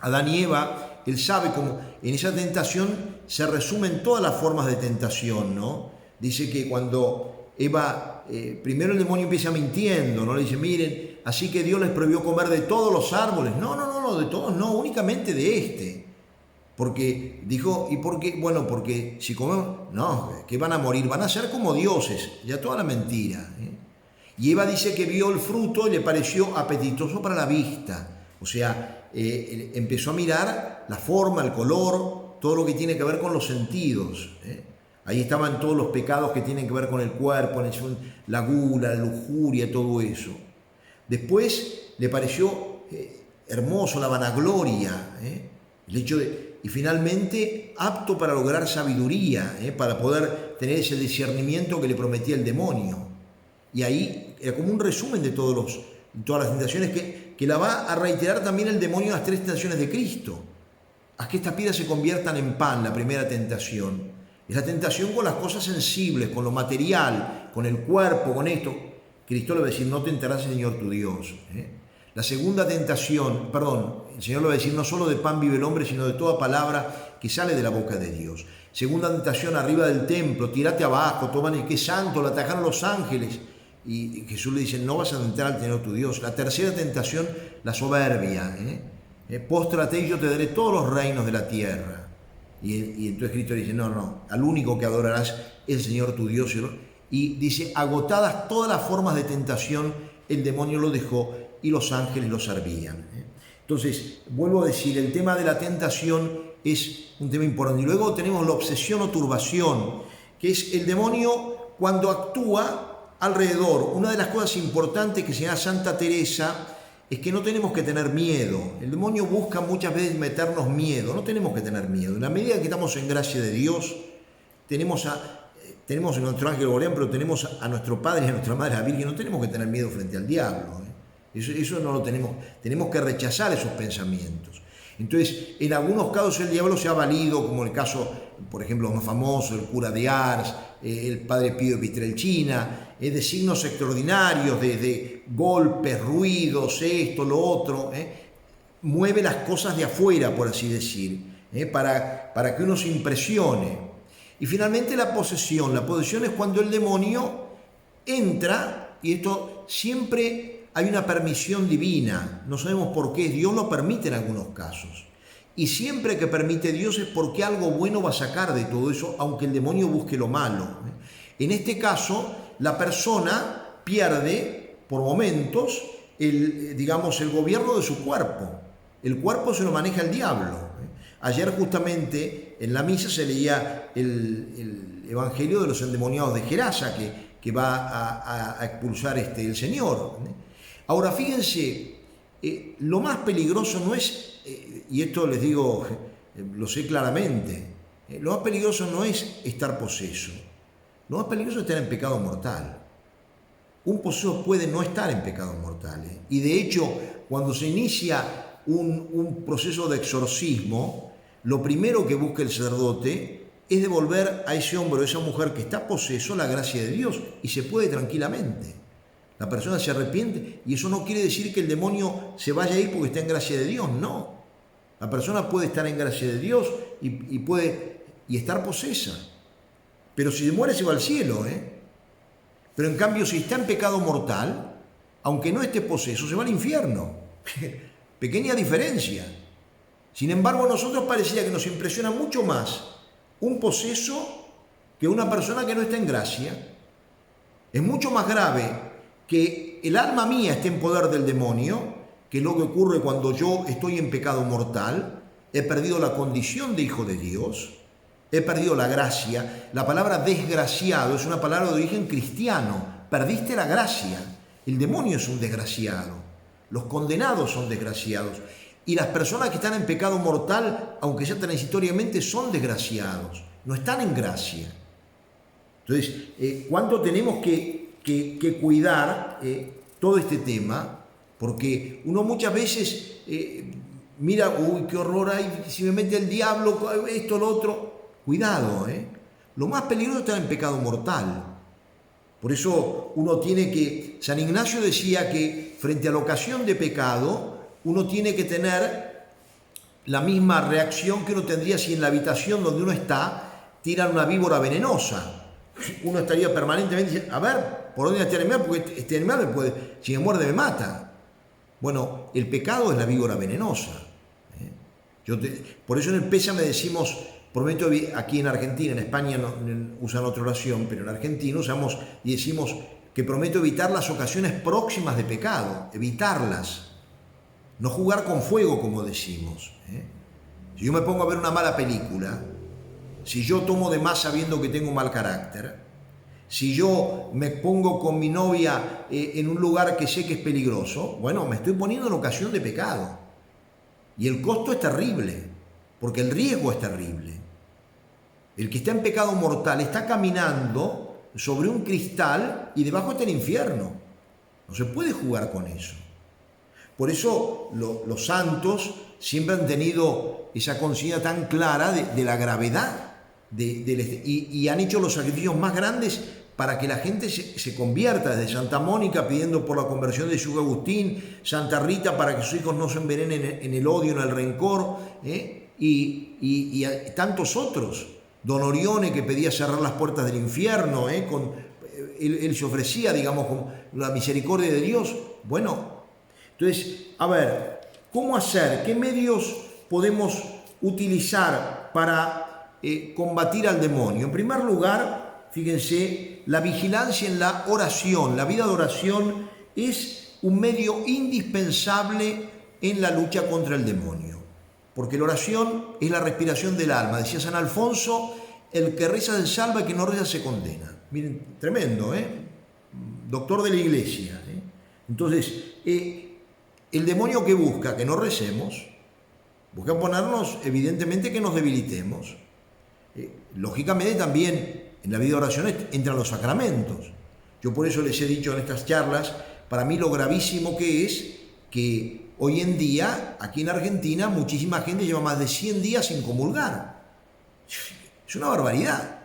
Adán y Eva, él sabe cómo en esa tentación se resumen todas las formas de tentación, ¿no? Dice que cuando Eva, primero el demonio empieza mintiendo, ¿no? Le dice, miren, así que Dios les prohibió comer de todos los árboles. No, de todos no, únicamente de este. Porque dijo, ¿y por qué? Bueno, porque si comemos, no, que van a morir, van a ser como dioses, ya toda la mentira. Y Eva dice que vio el fruto y le pareció apetitoso para la vista. O sea, empezó a mirar la forma, el color, todo lo que tiene que ver con los sentidos. Ahí estaban todos los pecados que tienen que ver con el cuerpo, la gula, la lujuria, todo eso. Después le pareció hermoso la vanagloria, el hecho y finalmente apto para lograr sabiduría, para poder tener ese discernimiento que le prometía el demonio. Y ahí era como un resumen de todas las tentaciones que la va a reiterar también el demonio en las 3 tentaciones de Cristo. Haz que estas piedras se conviertan en pan, la primera tentación. Es la tentación con las cosas sensibles, con lo material, con el cuerpo, con esto. Cristo le va a decir, no tentarás al Señor tu Dios. La segunda tentación, el Señor le va a decir, no solo de pan vive el hombre, sino de toda palabra que sale de la boca de Dios. Segunda tentación, arriba del templo, tírate abajo, toman que es santo, lo atajaron los ángeles. Y Jesús le dice, no vas a tentar al Señor tu Dios. La tercera tentación, la soberbia. Póstrate y yo te daré todos los reinos de la tierra. Y entonces Cristo dice, no, al único que adorarás es el Señor tu Dios. Y dice, agotadas todas las formas de tentación, el demonio lo dejó y los ángeles lo servían. Entonces, vuelvo a decir, el tema de la tentación es un tema importante. Y luego tenemos la obsesión o turbación, que es el demonio cuando actúa alrededor. Una de las cosas importantes que señala Santa Teresa es que no tenemos que tener miedo. El demonio busca muchas veces meternos miedo. No tenemos que tener miedo. En la medida que estamos en gracia de Dios, tenemos a nuestro ángel guardián, pero tenemos a nuestro Padre y a nuestra Madre, la Virgen. No tenemos que tener miedo frente al diablo. Eso no lo tenemos. Tenemos que rechazar esos pensamientos. Entonces, en algunos casos el diablo se ha valido, como el caso, por ejemplo, más famoso, el cura de Ars, el padre Pío de Pietrelcina, de signos extraordinarios, de golpes, ruidos, esto, lo otro, mueve las cosas de afuera, por así decir, para que uno se impresione. Y finalmente la posesión es cuando el demonio entra, y esto siempre hay una permisión divina, no sabemos por qué, Dios lo permite en algunos casos. Y siempre que permite Dios es porque algo bueno va a sacar de todo eso, aunque el demonio busque lo malo. En este caso, la persona pierde por momentos el gobierno de su cuerpo. El cuerpo se lo maneja el diablo. Ayer justamente en la misa se leía el Evangelio de los endemoniados de Gerasa que va a expulsar el Señor. Ahora fíjense, lo más peligroso no es, y esto les digo, lo sé claramente, lo más peligroso no es estar poseso, lo más peligroso es estar en pecado mortal. Un poseso puede no estar en pecado mortal, y de hecho cuando se inicia un proceso de exorcismo, lo primero que busca el sacerdote es devolver a ese hombre o a esa mujer que está poseso la gracia de Dios, y se puede tranquilamente. La persona se arrepiente y eso no quiere decir que el demonio se vaya a ir porque está en gracia de Dios, no. La persona puede estar en gracia de Dios y puede estar posesa, pero si se muere se va al cielo, Pero en cambio si está en pecado mortal, aunque no esté poseso, se va al infierno. Pequeña diferencia. Sin embargo, a nosotros parecía que nos impresiona mucho más un poseso que una persona que no está en gracia. Es mucho más grave que el alma mía esté en poder del demonio, que es lo que ocurre cuando yo estoy en pecado mortal, he perdido la condición de hijo de Dios, he perdido la gracia. La palabra desgraciado es una palabra de origen cristiano, perdiste la gracia. El demonio es un desgraciado, los condenados son desgraciados, y las personas que están en pecado mortal, aunque sea transitoriamente, son desgraciados, no están en gracia. Entonces, ¿cuánto tenemos que cuidar todo este tema? Porque uno muchas veces mira, uy, qué horror hay, si me mete el diablo, esto, lo otro. Cuidado, Lo más peligroso es estar en pecado mortal. Por eso uno tiene que, San Ignacio decía que frente a la ocasión de pecado, uno tiene que tener la misma reacción que uno tendría si en la habitación donde uno está tiran una víbora venenosa. Uno estaría permanentemente diciendo, a ver, ¿por dónde está el animal? Porque este animal si me muerde me mata. Bueno, el pecado es la víbora venenosa. Por eso en el Pésame decimos, prometo, aquí en Argentina, en España no usan otra oración, pero en Argentina usamos y decimos que prometo evitar las ocasiones próximas de pecado, evitarlas. No jugar con fuego, como decimos. Si yo me pongo a ver una mala película, si yo tomo de más sabiendo que tengo un mal carácter, si yo me pongo con mi novia en un lugar que sé que es peligroso, bueno, me estoy poniendo en ocasión de pecado. Y el costo es terrible, porque el riesgo es terrible. El que está en pecado mortal está caminando sobre un cristal y debajo está el infierno. No se puede jugar con eso. Por eso los santos siempre han tenido esa conciencia tan clara de la gravedad y han hecho los sacrificios más grandes para que la gente se convierta, desde Santa Mónica pidiendo por la conversión de San Agustín, Santa Rita para que sus hijos no se envenenen en el odio, en el rencor, y tantos otros. Don Orione, que pedía cerrar las puertas del infierno, él se ofrecía, digamos, con la misericordia de Dios. Bueno, entonces, a ver, ¿cómo hacer? ¿Qué medios podemos utilizar para combatir al demonio? En primer lugar, fíjense, la vigilancia en la oración. La vida de oración es un medio indispensable en la lucha contra el demonio, porque la oración es la respiración del alma. Decía San Alfonso, el que reza se salva, el que no reza se condena. Miren, tremendo, doctor de la iglesia. Entonces, el demonio que busca que no recemos, busca ponernos, evidentemente, que nos debilitemos. Lógicamente también en la vida de oración entran los sacramentos. Yo por eso les he dicho en estas charlas, para mí lo gravísimo que es que hoy en día, aquí en Argentina, muchísima gente lleva más de 100 días sin comulgar. Es una barbaridad.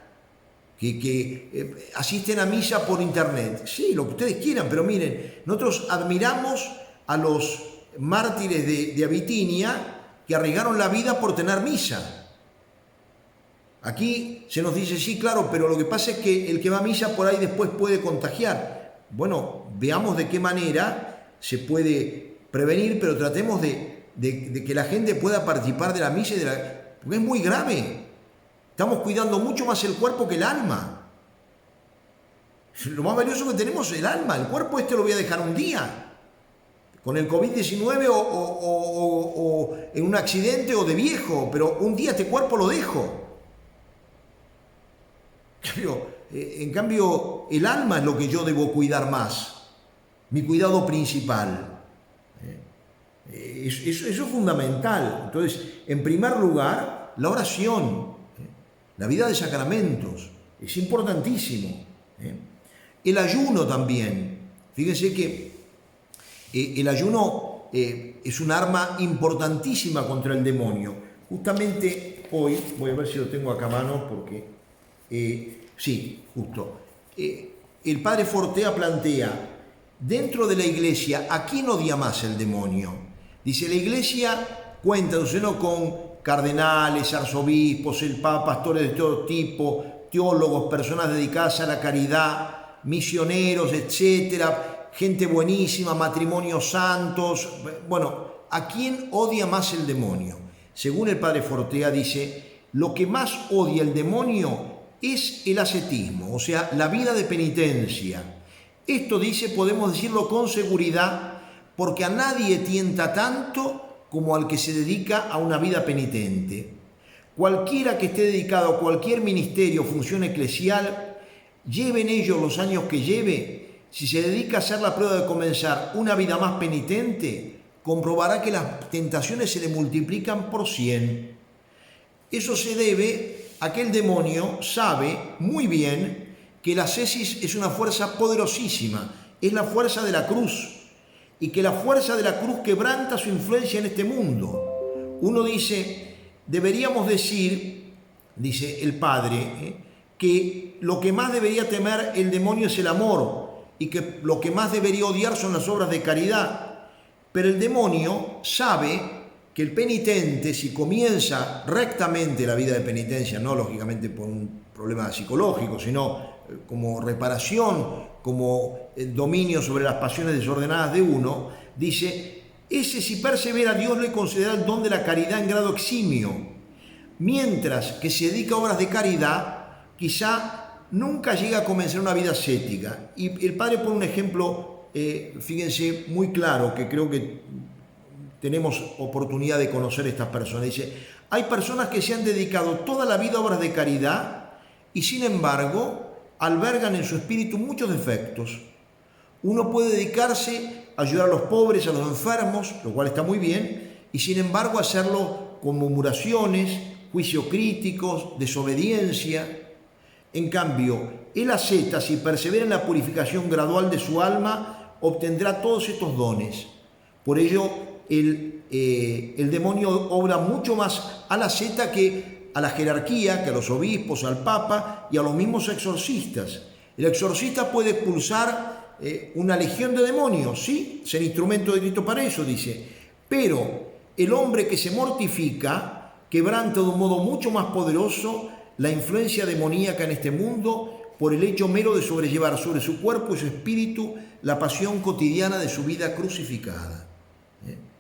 Que asisten a misa por internet. Sí, lo que ustedes quieran, pero miren, nosotros admiramos a los mártires de Abitinia que arriesgaron la vida por tener misa. Aquí se nos dice, sí, claro, pero lo que pasa es que el que va a misa por ahí después puede contagiar. Bueno, veamos de qué manera se puede prevenir, pero tratemos de que la gente pueda participar de la misa, porque es muy grave. Estamos cuidando mucho más el cuerpo que el alma. Lo más valioso que tenemos es el alma. El cuerpo lo voy a dejar un día. Con el COVID-19 o en un accidente o de viejo. Pero un día este cuerpo lo dejo. En cambio, el alma es lo que yo debo cuidar más. Mi cuidado principal. Eso es fundamental. Entonces, en primer lugar, la oración. La vida de sacramentos es importantísimo. El ayuno también. Fíjense que el ayuno es un arma importantísima contra el demonio. Justamente hoy, voy a ver si lo tengo acá a mano porque... sí, justo. El padre Fortea plantea, dentro de la iglesia, ¿a quién odia más el demonio? Dice, la iglesia cuenta, con cardenales, arzobispos, el papa, pastores de todo tipo, teólogos, personas dedicadas a la caridad, misioneros, etcétera, gente buenísima, matrimonios santos. Bueno, ¿a quién odia más el demonio? Según el padre Fortea dice, lo que más odia el demonio es el ascetismo, o sea, la vida de penitencia. Esto dice, podemos decirlo con seguridad, porque a nadie tienta tanto como al que se dedica a una vida penitente. Cualquiera que esté dedicado a cualquier ministerio o función eclesial, lleve en ello los años que lleve, si se dedica a hacer la prueba de comenzar una vida más penitente, comprobará que las tentaciones se le multiplican por 100. Eso se debe a que el demonio sabe muy bien que la ascesis es una fuerza poderosísima, es la fuerza de la cruz, y que la fuerza de la cruz quebranta su influencia en este mundo. Uno dice, deberíamos decir, dice el padre, que lo que más debería temer el demonio es el amor, y que lo que más debería odiar son las obras de caridad. Pero el demonio sabe que el penitente, si comienza rectamente la vida de penitencia, no lógicamente por un problema psicológico, sino como reparación, como dominio sobre las pasiones desordenadas de uno, dice, ese si persevera, Dios le concederá el don de la caridad en grado eximio, mientras que se dedica a obras de caridad, quizá nunca llega a comenzar una vida ascética. Y el padre pone un ejemplo, fíjense, muy claro, que creo que tenemos oportunidad de conocer a estas personas. Dice, hay personas que se han dedicado toda la vida a obras de caridad y sin embargo albergan en su espíritu muchos defectos. Uno puede dedicarse a ayudar a los pobres, a los enfermos, lo cual está muy bien, y sin embargo hacerlo con murmuraciones, juicios críticos, desobediencia. En cambio, el asceta, si persevera en la purificación gradual de su alma, obtendrá todos estos dones. Por ello, el demonio obra mucho más al asceta que a la jerarquía, que a los obispos, al papa y a los mismos exorcistas. El exorcista puede expulsar una legión de demonios, ¿sí? Ser instrumento de Cristo para eso, dice. Pero el hombre que se mortifica quebranta de un modo mucho más poderoso la influencia demoníaca en este mundo por el hecho mero de sobrellevar sobre su cuerpo y su espíritu la pasión cotidiana de su vida crucificada.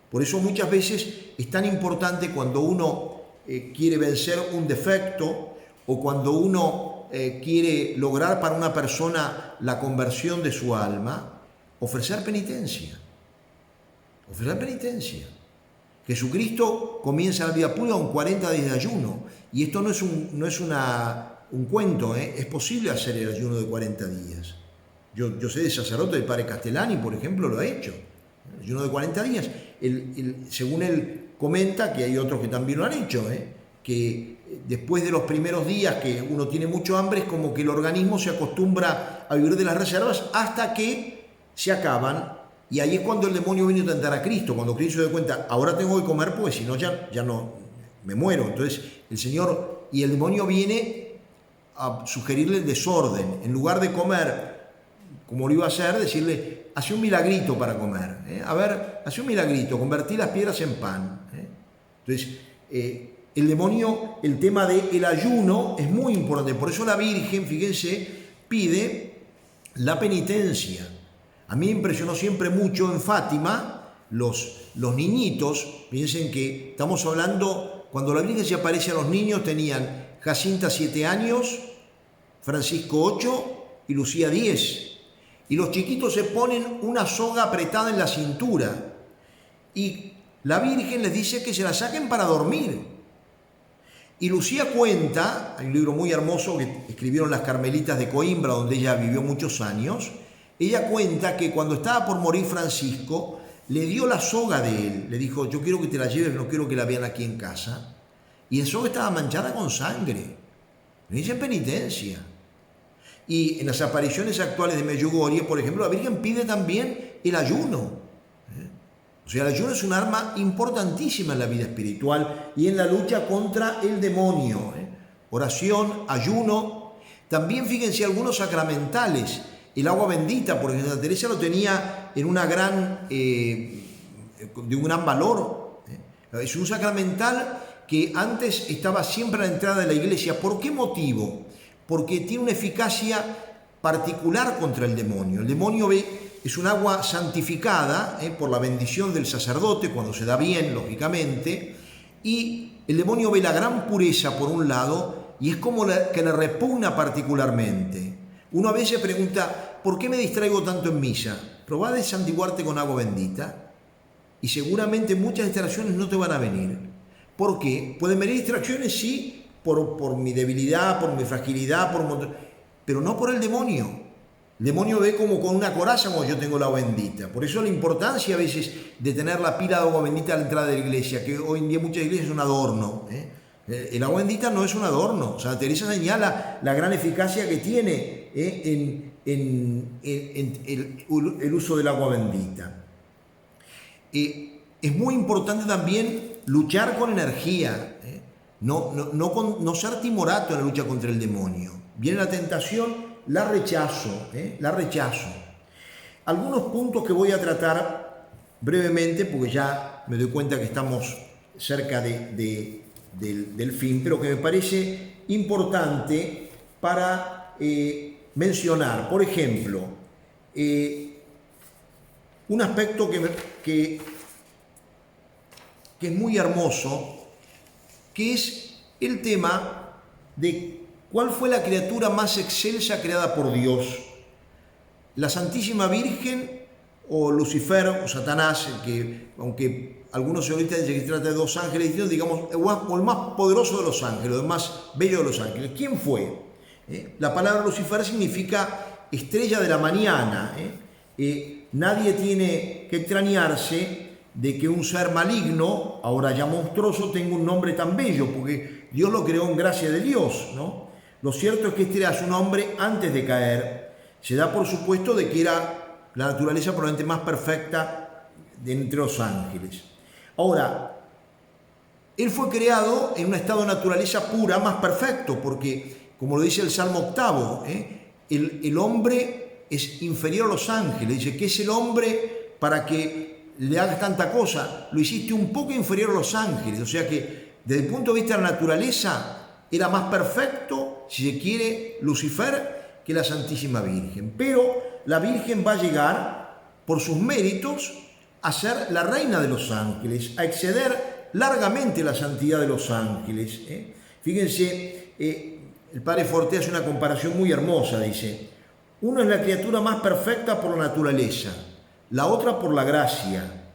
Por eso muchas veces es tan importante cuando uno quiere vencer un defecto o cuando uno quiere lograr para una persona la conversión de su alma, ofrecer penitencia. Ofrecer penitencia. Jesucristo comienza la vida pura con 40 días de ayuno. Y esto no es un cuento, es posible hacer el ayuno de 40 días. Yo sé de sacerdote del padre Castellani, por ejemplo, lo ha hecho. El ayuno de 40 días. Según él comenta, que hay otros que también lo han hecho, que después de los primeros días que uno tiene mucho hambre, es como que el organismo se acostumbra a vivir de las reservas hasta que se acaban. Y ahí es cuando el demonio viene a tentar a Cristo, cuando Cristo se da cuenta, ahora tengo que comer porque si no ya no me muero. Entonces el Señor y el demonio viene a sugerirle el desorden. En lugar de comer como lo iba a hacer, decirle, hace un milagrito para comer. A ver, hace un milagrito, convertí las piedras en pan. Entonces, el demonio, el tema del ayuno es muy importante. Por eso la Virgen, fíjense, pide la penitencia. A mí me impresionó siempre mucho en Fátima, los niñitos, piensen que estamos hablando, cuando la Virgen se aparece a los niños, tenían Jacinta 7 años, Francisco 8 y Lucía 10. Y los chiquitos se ponen una soga apretada en la cintura. Y la Virgen les dice que se la saquen para dormir. Y Lucía cuenta, hay un libro muy hermoso que escribieron las Carmelitas de Coimbra, donde ella vivió muchos años. Ella cuenta que cuando estaba por morir Francisco, le dio la soga de él. Le dijo, yo quiero que te la lleves, no quiero que la vean aquí en casa. Y la soga estaba manchada con sangre. Le dicen penitencia. Y en las apariciones actuales de Medjugorje, por ejemplo, la Virgen pide también el ayuno. O sea, el ayuno es un arma importantísima en la vida espiritual y en la lucha contra el demonio. Oración, ayuno. También fíjense algunos sacramentales. El agua bendita, por ejemplo, Santa Teresa lo tenía en de un gran valor. Es un sacramental que antes estaba siempre a la entrada de la iglesia. ¿Por qué motivo? Porque tiene una eficacia particular contra el demonio. El demonio es un agua santificada por la bendición del sacerdote, cuando se da bien, lógicamente, y el demonio ve la gran pureza por un lado, y es como que le repugna particularmente. Uno a veces pregunta, ¿por qué me distraigo tanto en misa? Probá de santiguarte con agua bendita, y seguramente muchas distracciones no te van a venir. ¿Por qué? Pueden venir distracciones, sí, por mi debilidad, por mi fragilidad, pero no por el demonio. El demonio ve como con una coraza como yo tengo la agua bendita. Por eso la importancia a veces de tener la pila de agua bendita a la entrada de la iglesia, que hoy en día muchas iglesias es un adorno. El agua bendita no es un adorno. Santa Teresa señala la gran eficacia que tiene en el uso del agua bendita. Es muy importante también luchar con energía. No ser timorato en la lucha contra el demonio. Viene la tentación, la rechazo. Algunos puntos que voy a tratar brevemente, porque ya me doy cuenta que estamos cerca del fin, pero que me parece importante para mencionar. Por ejemplo, un aspecto que es muy hermoso, que es el tema de cuál fue la criatura más excelsa creada por Dios, la Santísima Virgen o Lucifer o Satanás, que aunque algunos ahorita dicen que se trata de dos ángeles, digamos, o el más poderoso de los ángeles, el más bello de los ángeles. ¿Quién fue? La palabra Lucifer significa estrella de la mañana. Nadie tiene que extrañarse de que un ser maligno, ahora ya monstruoso, tenga un nombre tan bello, porque Dios lo creó en gracia de Dios, ¿no? Lo cierto es que este era su nombre antes de caer. Se da por supuesto de que era la naturaleza probablemente más perfecta de entre los ángeles. Ahora, él fue creado en un estado de naturaleza pura, más perfecto, porque, como lo dice el Salmo 8, el hombre es inferior a los ángeles. Dice, ¿qué es el hombre para que le hagas tanta cosa? Lo hiciste un poco inferior a los ángeles. O sea que, desde el punto de vista de la naturaleza, era más perfecto, si se quiere, Lucifer que la Santísima Virgen. Pero la Virgen va a llegar, por sus méritos, a ser la reina de los ángeles, a exceder largamente la santidad de los ángeles. Fíjense, el padre Forte hace una comparación muy hermosa, dice, uno es la criatura más perfecta por la naturaleza, la otra por la gracia.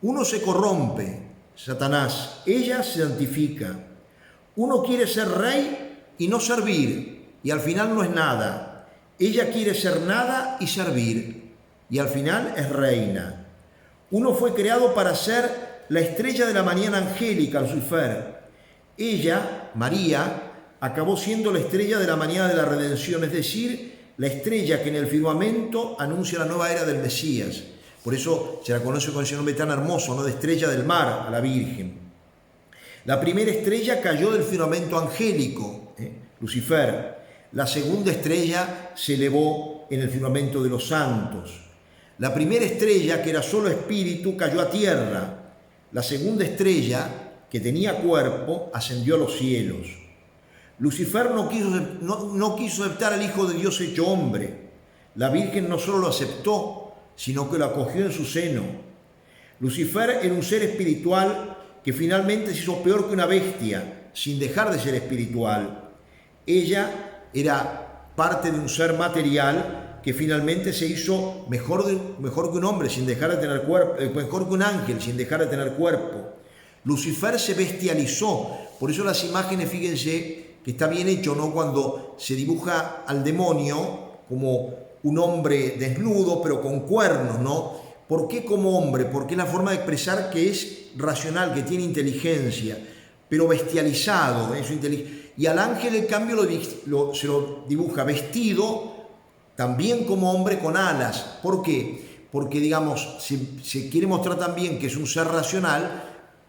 Uno se corrompe, Satanás, ella se santifica. Uno quiere ser rey y no servir, y al final no es nada. Ella quiere ser nada y servir, y al final es reina. Uno fue creado para ser la estrella de la mañana angélica, Lucifer. Ella, María, acabó siendo la estrella de la mañana de la redención, es decir, la estrella que en el firmamento anuncia la nueva era del Mesías. Por eso se la conoce con ese nombre tan hermoso, ¿no? De estrella del mar, a la Virgen. La primera estrella cayó del firmamento angélico, Lucifer. La segunda estrella se elevó en el firmamento de los santos. La primera estrella, que era solo espíritu, cayó a tierra. La segunda estrella, que tenía cuerpo, ascendió a los cielos. Lucifer no quiso aceptar al Hijo de Dios hecho hombre. La Virgen no solo lo aceptó, sino que lo acogió en su seno. Lucifer era un ser espiritual que finalmente se hizo peor que una bestia, sin dejar de ser espiritual. Ella era parte de un ser material que finalmente se hizo mejor que un hombre, sin dejar de tener cuerpo, mejor que un ángel, sin dejar de tener cuerpo. Lucifer se bestializó, por eso las imágenes, fíjense que está bien hecho, ¿no? Cuando se dibuja al demonio como un hombre desnudo, pero con cuernos, ¿no? ¿Por qué como hombre? Porque es la forma de expresar que es racional, que tiene inteligencia, pero bestializado, ¿eh? Y al ángel, en cambio, se lo dibuja vestido también como hombre con alas. ¿Por qué? Porque, digamos, se quiere mostrar también que es un ser racional,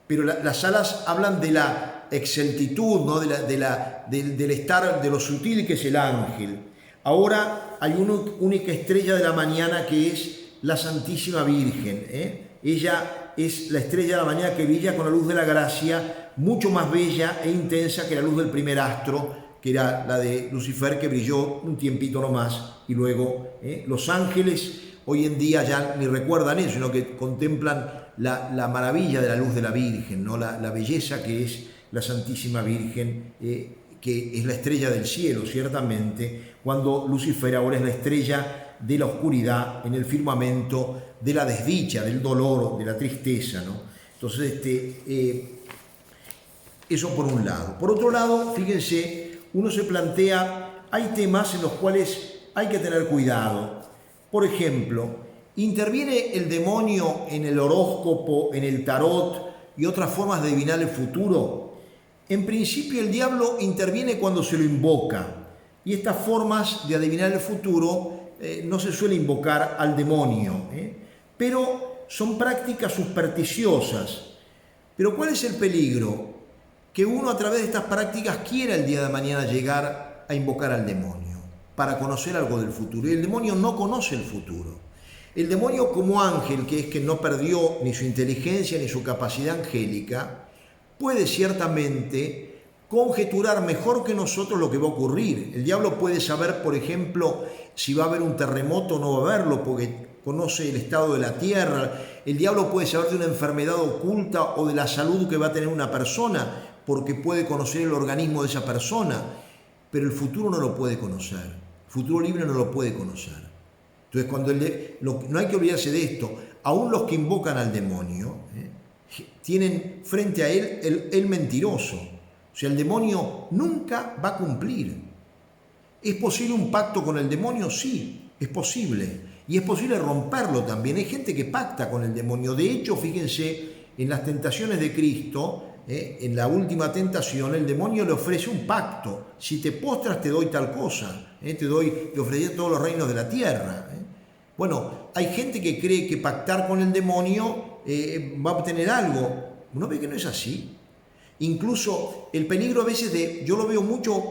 pero las alas hablan de la exactitud, ¿no? del estar, de lo sutil que es el ángel. Ahora hay una única estrella de la mañana, que es la Santísima Virgen. Ella es la estrella de la mañana que brilla con la luz de la gracia, mucho más bella e intensa que la luz del primer astro, que era la de Lucifer, que brilló un tiempito nomás, y luego los ángeles hoy en día ya ni recuerdan eso, sino que contemplan la maravilla de la luz de la Virgen, ¿no? La belleza que es la Santísima Virgen, que es la estrella del cielo, ciertamente, cuando Lucifer ahora es la estrella de la oscuridad en el firmamento de la desdicha, del dolor, de la tristeza, ¿no? Entonces, eso por un lado. Por otro lado, fíjense, uno se plantea, hay temas en los cuales hay que tener cuidado. Por ejemplo, ¿interviene el demonio en el horóscopo, en el tarot y otras formas de adivinar el futuro? En principio, el diablo interviene cuando se lo invoca, y estas formas de adivinar el futuro no se suele invocar al demonio, pero son prácticas supersticiosas. Pero ¿cuál es el peligro? Que uno, a través de estas prácticas, quiera el día de mañana llegar a invocar al demonio para conocer algo del futuro. Y el demonio no conoce el futuro. El demonio, como ángel, que es que no perdió ni su inteligencia ni su capacidad angélica, puede ciertamente conjeturar mejor que nosotros lo que va a ocurrir. El diablo puede saber, por ejemplo, si va a haber un terremoto o no va a haberlo, porque conoce el estado de la tierra. El diablo puede saber de una enfermedad oculta o de la salud que va a tener una persona, porque puede conocer el organismo de esa persona, pero el futuro no lo puede conocer. El futuro libre no lo puede conocer. Entonces, no hay que olvidarse de esto. Aún los que invocan al demonio tienen frente a él el mentiroso. O sea, el demonio nunca va a cumplir. ¿Es posible un pacto con el demonio? Sí, es posible. Y es posible romperlo también. Hay gente que pacta con el demonio. De hecho, fíjense, en las tentaciones de Cristo, en la última tentación, el demonio le ofrece un pacto. Si te postras, te doy tal cosa. Te ofreceré todos los reinos de la tierra. Bueno, hay gente que cree que pactar con el demonio va a obtener algo. Uno ve que no es así. Incluso el peligro a veces yo lo veo mucho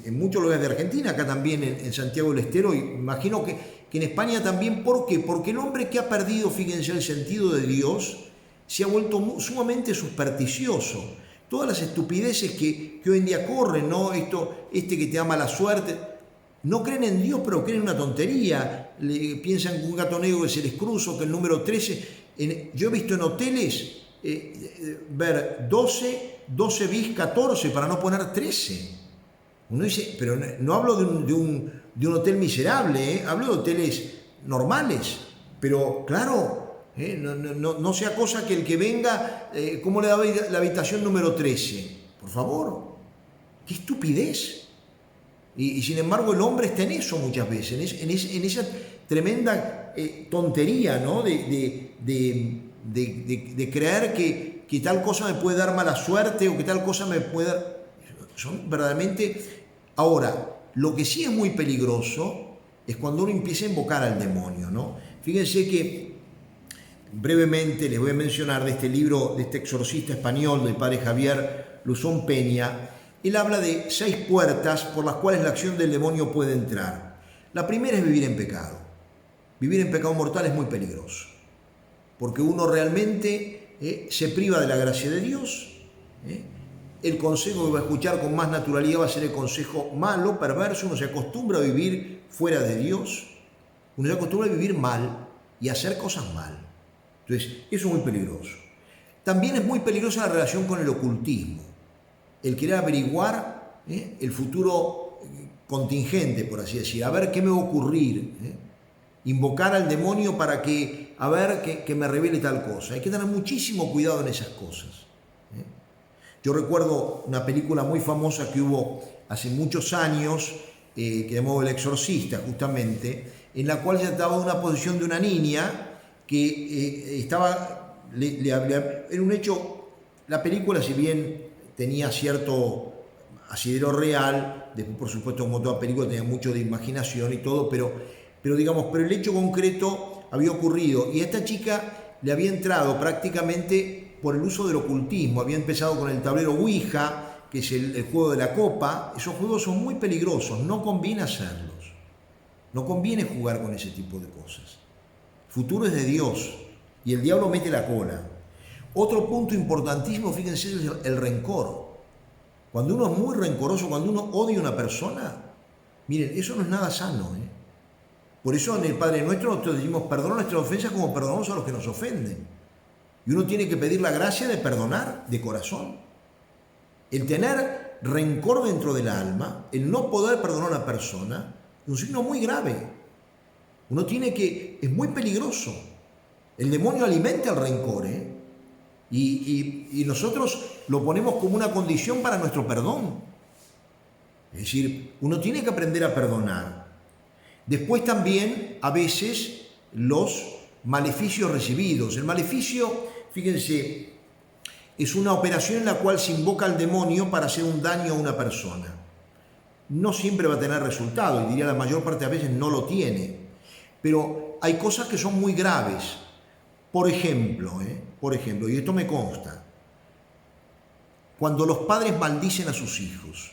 en muchos lugares de Argentina, acá también en Santiago del Estero, y imagino que en España también. ¿Por qué? Porque el hombre que ha perdido, fíjense, el sentido de Dios, se ha vuelto sumamente supersticioso. Todas las estupideces que hoy en día corren, ¿no? Que te da mala suerte, no creen en Dios, pero creen en una tontería. Piensan que un gato negro que se les cruza, que el número 13. Yo he visto en hoteles ver 12 bis 14 para no poner 13. Uno dice, pero no hablo de un hotel miserable, hablo de hoteles normales, pero claro, no sea cosa que el que venga, ¿cómo le da la habitación número 13? Por favor, qué estupidez. Y sin embargo el hombre está en eso muchas veces, en esa tremenda tontería, ¿no? de creer que tal cosa me puede dar mala suerte o que tal cosa me puede dar... Son verdaderamente... Ahora, lo que sí es muy peligroso es cuando uno empieza a invocar al demonio, ¿no? Fíjense que brevemente les voy a mencionar de este libro, de este exorcista español del padre Javier Luzón Peña. Él habla de 6 puertas por las cuales la acción del demonio puede entrar. La primera es vivir en pecado. Vivir en pecado mortal es muy peligroso, porque uno realmente se priva de la gracia de Dios. El consejo que va a escuchar con más naturalidad va a ser el consejo malo, perverso. Uno se acostumbra a vivir fuera de Dios, uno se acostumbra a vivir mal y a hacer cosas mal. Entonces, eso es muy peligroso. También es muy peligrosa la relación con el ocultismo, el querer averiguar el futuro contingente, por así decir, a ver qué me va a ocurrir, invocar al demonio para que, a ver, que me revele tal cosa. Hay que tener muchísimo cuidado en esas cosas. Yo recuerdo una película muy famosa que hubo hace muchos años, que llamó El Exorcista, justamente, en la cual se trataba de una posesión de una niña que estaba... era un hecho... La película, si bien tenía cierto asidero real, después, por supuesto, como toda película, tenía mucho de imaginación y todo, pero el hecho concreto había ocurrido y a esta chica le había entrado prácticamente por el uso del ocultismo. Había empezado con el tablero Ouija, que es el juego de la copa. Esos juegos son muy peligrosos, no conviene hacerlos, no conviene jugar con ese tipo de cosas. El futuro es de Dios y el diablo mete la cola. Otro punto importantísimo, fíjense, es el rencor. Cuando uno es muy rencoroso, cuando uno odia a una persona, miren, eso no es nada sano, Por eso en el Padre Nuestro nosotros decimos: perdona nuestras ofensas como perdonamos a los que nos ofenden. Y uno tiene que pedir la gracia de perdonar de corazón. El tener rencor dentro del alma, el no poder perdonar a una persona, es un signo muy grave. Uno tiene que... es muy peligroso. El demonio alimenta el rencor, y nosotros lo ponemos como una condición para nuestro perdón. Es decir, uno tiene que aprender a perdonar. Después también, a veces, los maleficios recibidos. El maleficio, fíjense, es una operación en la cual se invoca al demonio para hacer un daño a una persona. No siempre va a tener resultado, y diría la mayor parte de veces no lo tiene. Pero hay cosas que son muy graves. Por ejemplo, y esto me consta, cuando los padres maldicen a sus hijos,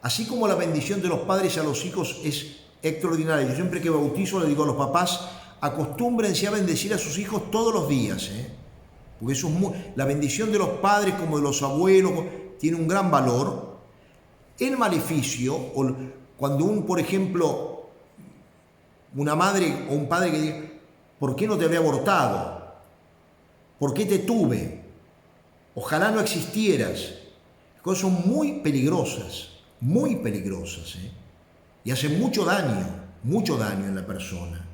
así como la bendición de los padres a los hijos es extraordinaria. Yo siempre que bautizo le digo a los papás: acostúmbrense a bendecir a sus hijos todos los días, porque eso es la bendición de los padres como de los abuelos tiene un gran valor. El maleficio, o cuando por ejemplo, una madre o un padre que dice: ¿por qué no te había abortado? ¿Por qué te tuve? Ojalá no existieras. Cosas son muy peligrosas, y hacen mucho daño en la persona.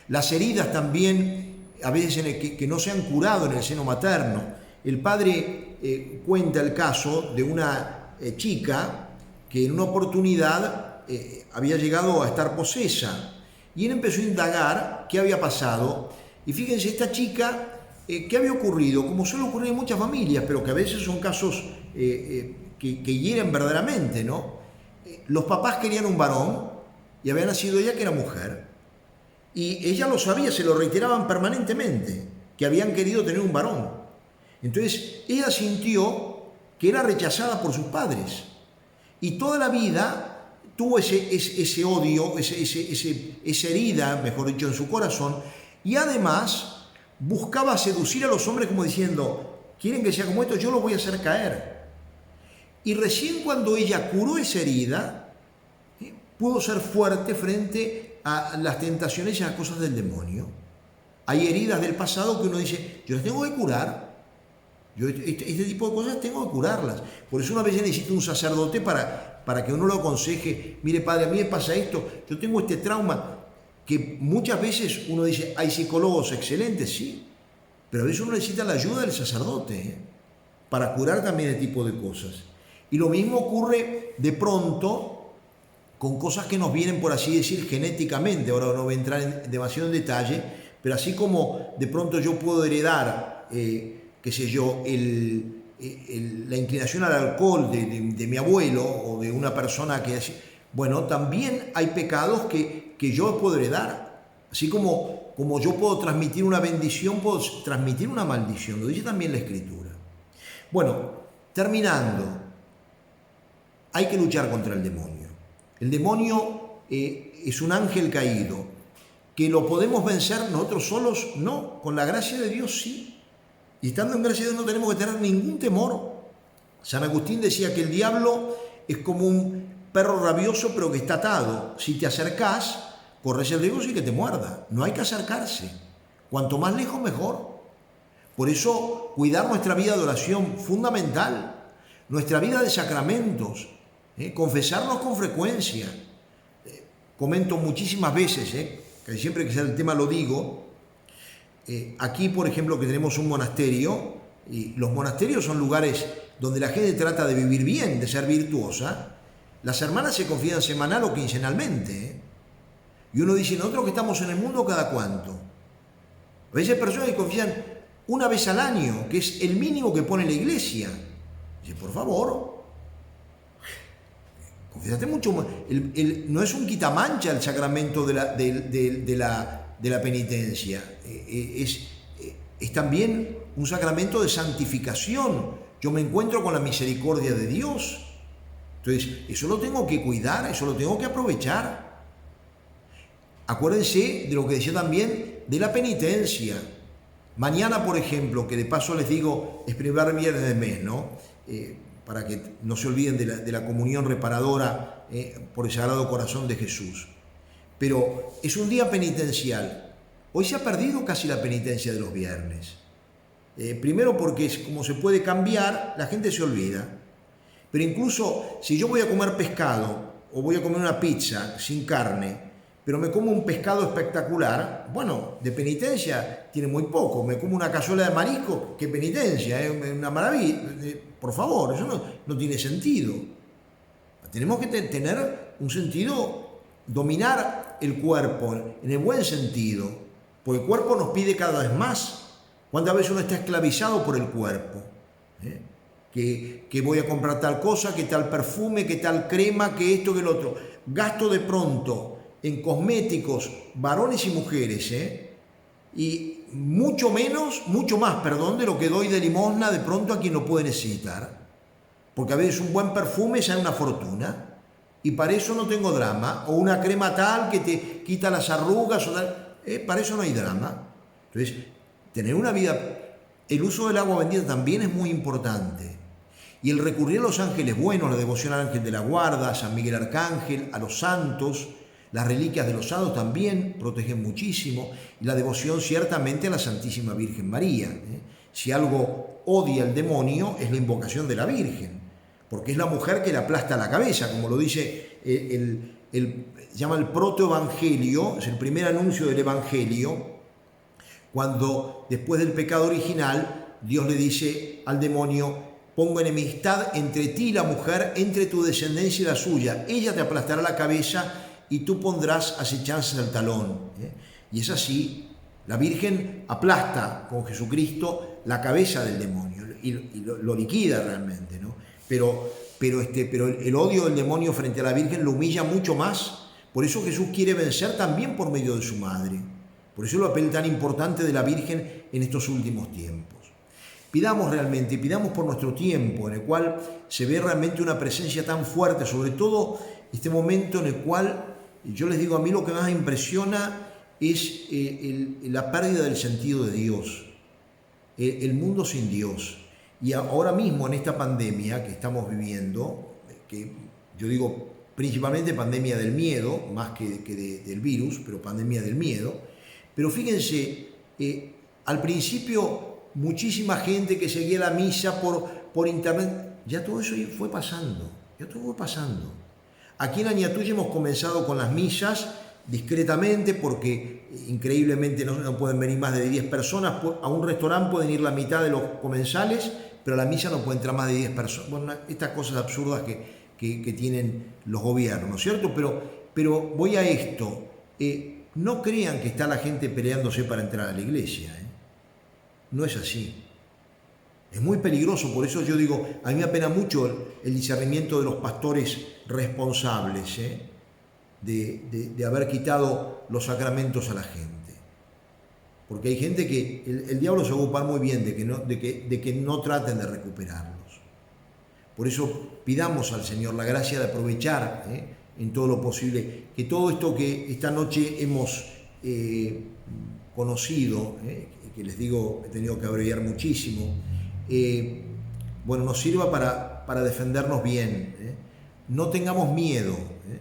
Las heridas también, a veces que no se han curado en el seno materno. El padre cuenta el caso de una chica que en una oportunidad había llegado a estar posesa, y él empezó a indagar qué había pasado. Y fíjense, esta chica, ¿qué había ocurrido? Como suele ocurrir en muchas familias, pero que a veces son casos que hieren verdaderamente, ¿no? Los papás querían un varón y había nacido ella que era mujer. Y ella lo sabía, se lo reiteraban permanentemente, que habían querido tener un varón. Entonces ella sintió que era rechazada por sus padres. Y toda la vida tuvo ese odio, esa herida, mejor dicho, en su corazón. Y además buscaba seducir a los hombres como diciendo: ¿quieren que sea como esto? Yo los voy a hacer caer. Y recién cuando ella curó esa herida, pudo ser fuerte frente a las tentaciones y a las cosas del demonio. Hay heridas del pasado que uno dice: yo las tengo que curar. Yo este tipo de cosas tengo que curarlas. Por eso una vez necesito un sacerdote para que uno lo aconseje: mire, padre, a mí me pasa esto, yo tengo este trauma. Que muchas veces uno dice: hay psicólogos excelentes, sí, pero a veces uno necesita la ayuda del sacerdote para curar también este tipo de cosas. Y lo mismo ocurre de pronto con cosas que nos vienen, por así decir, genéticamente. Ahora no voy a entrar en demasiado en detalle, pero así como de pronto yo puedo heredar, qué sé yo, la inclinación al alcohol de mi abuelo o de una persona que... Bueno, también hay pecados que yo puedo heredar. Así como yo puedo transmitir una bendición, puedo transmitir una maldición. Lo dice también la Escritura. Bueno, terminando, hay que luchar contra el demonio. El demonio es un ángel caído. ¿Que lo podemos vencer nosotros solos? No, con la gracia de Dios sí. Y estando en gracia de Dios no tenemos que tener ningún temor. San Agustín decía que el diablo es como un perro rabioso pero que está atado. Si te acercás, corres el riesgo y que te muerda. No hay que acercarse. Cuanto más lejos, mejor. Por eso, cuidar nuestra vida de oración, fundamental. Nuestra vida de sacramentos. Confesarnos con frecuencia. Comento muchísimas veces, que siempre que sea el tema lo digo. Aquí, por ejemplo, que tenemos un monasterio, y los monasterios son lugares donde la gente trata de vivir bien, de ser virtuosa. Las hermanas se confían semanal o quincenalmente. Y uno dice, nosotros que estamos en el mundo, ¿cada cuánto? A veces hay personas que confían una vez al año, que es el mínimo que pone la iglesia. Dice, por favor, confiésate mucho más. No es un quitamancha el sacramento de la penitencia. Es también un sacramento de santificación. Yo me encuentro con la misericordia de Dios. Entonces, eso lo tengo que cuidar, eso lo tengo que aprovechar. Acuérdense de lo que decía también de la penitencia. Mañana, por ejemplo, que de paso les digo, es primer viernes del mes, ¿no? Para que no se olviden de la comunión reparadora por el Sagrado Corazón de Jesús. Pero es un día penitencial. Hoy se ha perdido casi la penitencia de los viernes. Primero porque como se puede cambiar, la gente se olvida. Pero incluso si yo voy a comer pescado o voy a comer una pizza sin carne, pero me como un pescado espectacular, bueno, de penitencia tiene muy poco. Me como una cazuela de marisco, qué penitencia, es una maravilla. Por favor, eso no tiene sentido. Tenemos que tener un sentido, dominar el cuerpo en el buen sentido, porque el cuerpo nos pide cada vez más. ¿Cuántas veces uno está esclavizado por el cuerpo? Que voy a comprar tal cosa, que tal perfume, que tal crema, que esto, que el otro. Gasto de pronto en cosméticos, varones y mujeres, y mucho más, de lo que doy de limosna de pronto a quien lo puede necesitar. Porque a veces un buen perfume sale una fortuna, y para eso no tengo drama, o una crema tal que te quita las arrugas, o tal, para eso no hay drama. Entonces, tener una vida, el uso del agua bendita también es muy importante. Y el recurrir a los ángeles buenos, la devoción al ángel de la guarda, a San Miguel Arcángel, a los santos, las reliquias de los santos también protegen muchísimo, y la devoción ciertamente a la Santísima Virgen María. Si algo odia el demonio es la invocación de la Virgen, porque es la mujer que le aplasta la cabeza, como lo dice llama el protoevangelio, es el primer anuncio del evangelio, cuando después del pecado original Dios le dice al demonio: pongo enemistad entre ti y la mujer, entre tu descendencia y la suya, ella te aplastará la cabeza y tú pondrás acechanzas al talón. Y es así, la Virgen aplasta con Jesucristo la cabeza del demonio y lo liquida realmente, ¿no? Pero el odio del demonio frente a la Virgen lo humilla mucho más. Por eso Jesús quiere vencer también por medio de su madre. Por eso el papel tan importante de la Virgen en estos últimos tiempos. Pidamos realmente, pidamos por nuestro tiempo en el cual se ve realmente una presencia tan fuerte, sobre todo este momento en el cual, yo les digo, a mí lo que más me impresiona es la pérdida del sentido de Dios, el mundo sin Dios. Y ahora mismo en esta pandemia que estamos viviendo, que yo digo principalmente pandemia del miedo, más que del virus, pero pandemia del miedo. Pero fíjense, al principio muchísima gente que seguía la misa por internet, ya todo eso fue pasando, Aquí en Añatuya hemos comenzado con las misas discretamente porque increíblemente no pueden venir más de 10 personas. A un restaurante pueden ir la mitad de los comensales, pero a la misa no puede entrar más de 10 personas. Bueno, estas cosas absurdas que tienen los gobiernos, ¿no es cierto? Pero voy a esto. No crean que está la gente peleándose para entrar a la iglesia. No es así. Es muy peligroso, por eso yo digo, a mí me apena mucho el discernimiento de los pastores responsables de haber quitado los sacramentos a la gente. Porque hay gente que el diablo se va a ocupar muy bien de que no traten de recuperarlos. Por eso pidamos al Señor la gracia de aprovechar en todo lo posible que todo esto que esta noche hemos conocido, que les digo, he tenido que abreviar muchísimo, bueno, nos sirva para defendernos bien. No tengamos miedo.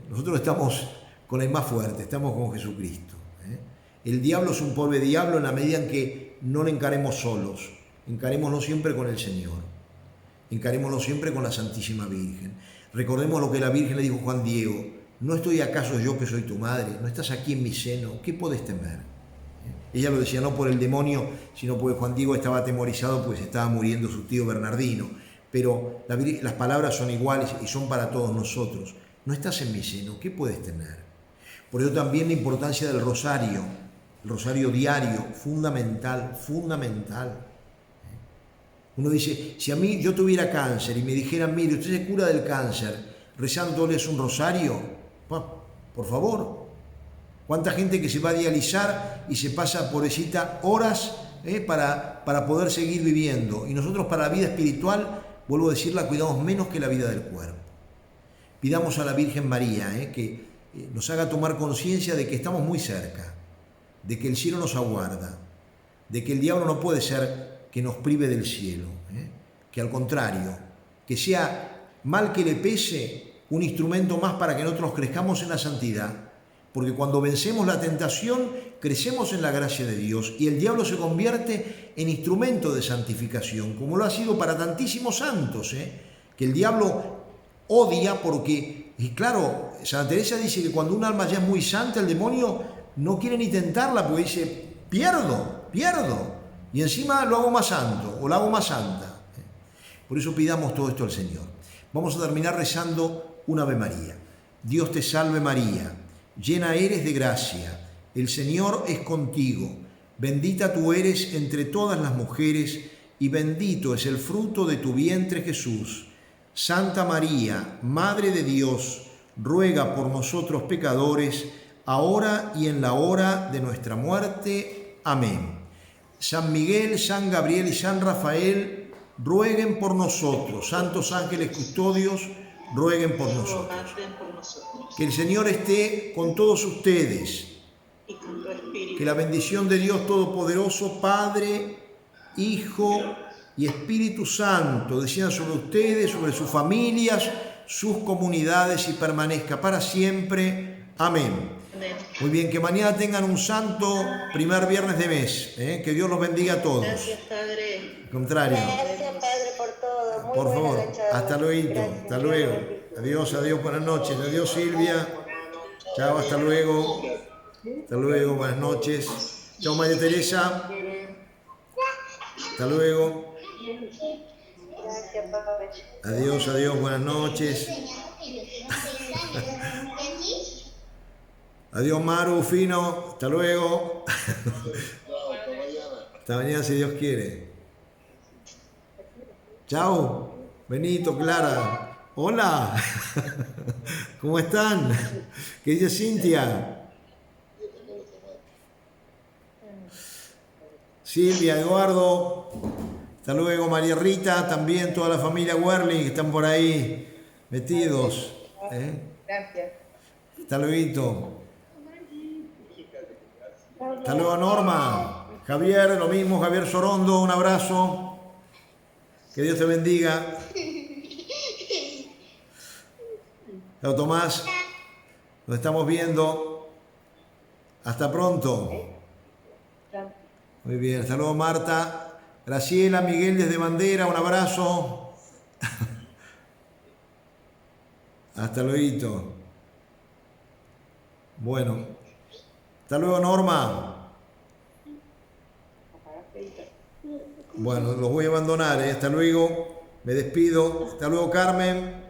Nosotros estamos con el más fuerte, estamos con Jesucristo. El diablo es un pobre diablo en la medida en que no le encaremos solos. Encarémoslo siempre con el Señor. Encarémoslo siempre con la Santísima Virgen. Recordemos lo que la Virgen le dijo a Juan Diego: ¿no estoy acaso yo que soy tu madre? ¿No estás aquí en mi seno? ¿Qué podés temer? Ella lo decía no por el demonio, sino porque Juan Diego estaba atemorizado pues estaba muriendo su tío Bernardino. Pero las palabras son iguales y son para todos nosotros. ¿No estás en mi seno? ¿Qué puedes temer? Por eso también la importancia del rosario, el rosario diario, fundamental. Uno dice, si a mí yo tuviera cáncer y me dijeran, mire, usted se cura del cáncer rezándoles un rosario, por favor. ¿Cuánta gente que se va a dializar y se pasa, pobrecita, horas para poder seguir viviendo? Y nosotros para la vida espiritual, vuelvo a decir, la cuidamos menos que la vida del cuerpo. Pidamos a la Virgen María que nos haga tomar conciencia de que estamos muy cerca, de que el cielo nos aguarda, de que el diablo no puede ser que nos prive del cielo, que al contrario, que sea, mal que le pese, un instrumento más para que nosotros crezcamos en la santidad, porque cuando vencemos la tentación, crecemos en la gracia de Dios y el diablo se convierte en instrumento de santificación, como lo ha sido para tantísimos santos, que el diablo odia porque, y claro, Santa Teresa dice que cuando un alma ya es muy santa, el demonio no quiere ni tentarla porque dice, pierdo, y encima lo hago más santo o la hago más santa. Por eso pidamos todo esto al Señor. Vamos a terminar rezando un Ave María. Dios te salve María, llena eres de gracia, el Señor es contigo, bendita tú eres entre todas las mujeres y bendito es el fruto de tu vientre Jesús. Santa María, Madre de Dios, ruega por nosotros pecadores, ahora y en la hora de nuestra muerte. Amén. San Miguel, San Gabriel y San Rafael, rueguen por nosotros. Santos ángeles custodios, rueguen por nosotros. Que el Señor esté con todos ustedes. Que la bendición de Dios Todopoderoso, Padre, Hijo y Espíritu Santo descienda sobre ustedes, sobre sus familias, sus comunidades y permanezca para siempre. Amén. Muy bien, que mañana tengan un santo primer viernes de mes. Que Dios los bendiga a todos. Gracias, Padre. Al contrario. Gracias, Padre, por todo. Muy Por favor, buena la charla. hasta luego. Gracias. Hasta luego. Adiós, buenas noches. Adiós, Silvia. Chao, hasta luego. Hasta luego, buenas noches. Chao, María Teresa. Hasta luego. Gracias, Padre. Adiós, buenas noches. Adiós, Maru, Fino. Hasta luego. Hasta mañana, si Dios quiere. Chao. Benito, Clara. Hola. ¿Cómo están? ¿Qué dice Cintia? Silvia, Eduardo. Hasta luego, María Rita. También toda la familia Werling que están por ahí metidos. Gracias. Hasta luego. Hasta luego, Norma. Javier, lo mismo, Javier Sorondo, un abrazo. Que Dios te bendiga. Chao, Tomás. Nos estamos viendo. Hasta pronto. Muy bien, hasta luego, Marta. Graciela, Miguel desde Bandera, un abrazo. Hasta luego. Bueno. Hasta luego, Norma. Bueno, los voy a abandonar. Hasta luego. Me despido. Hasta luego, Carmen.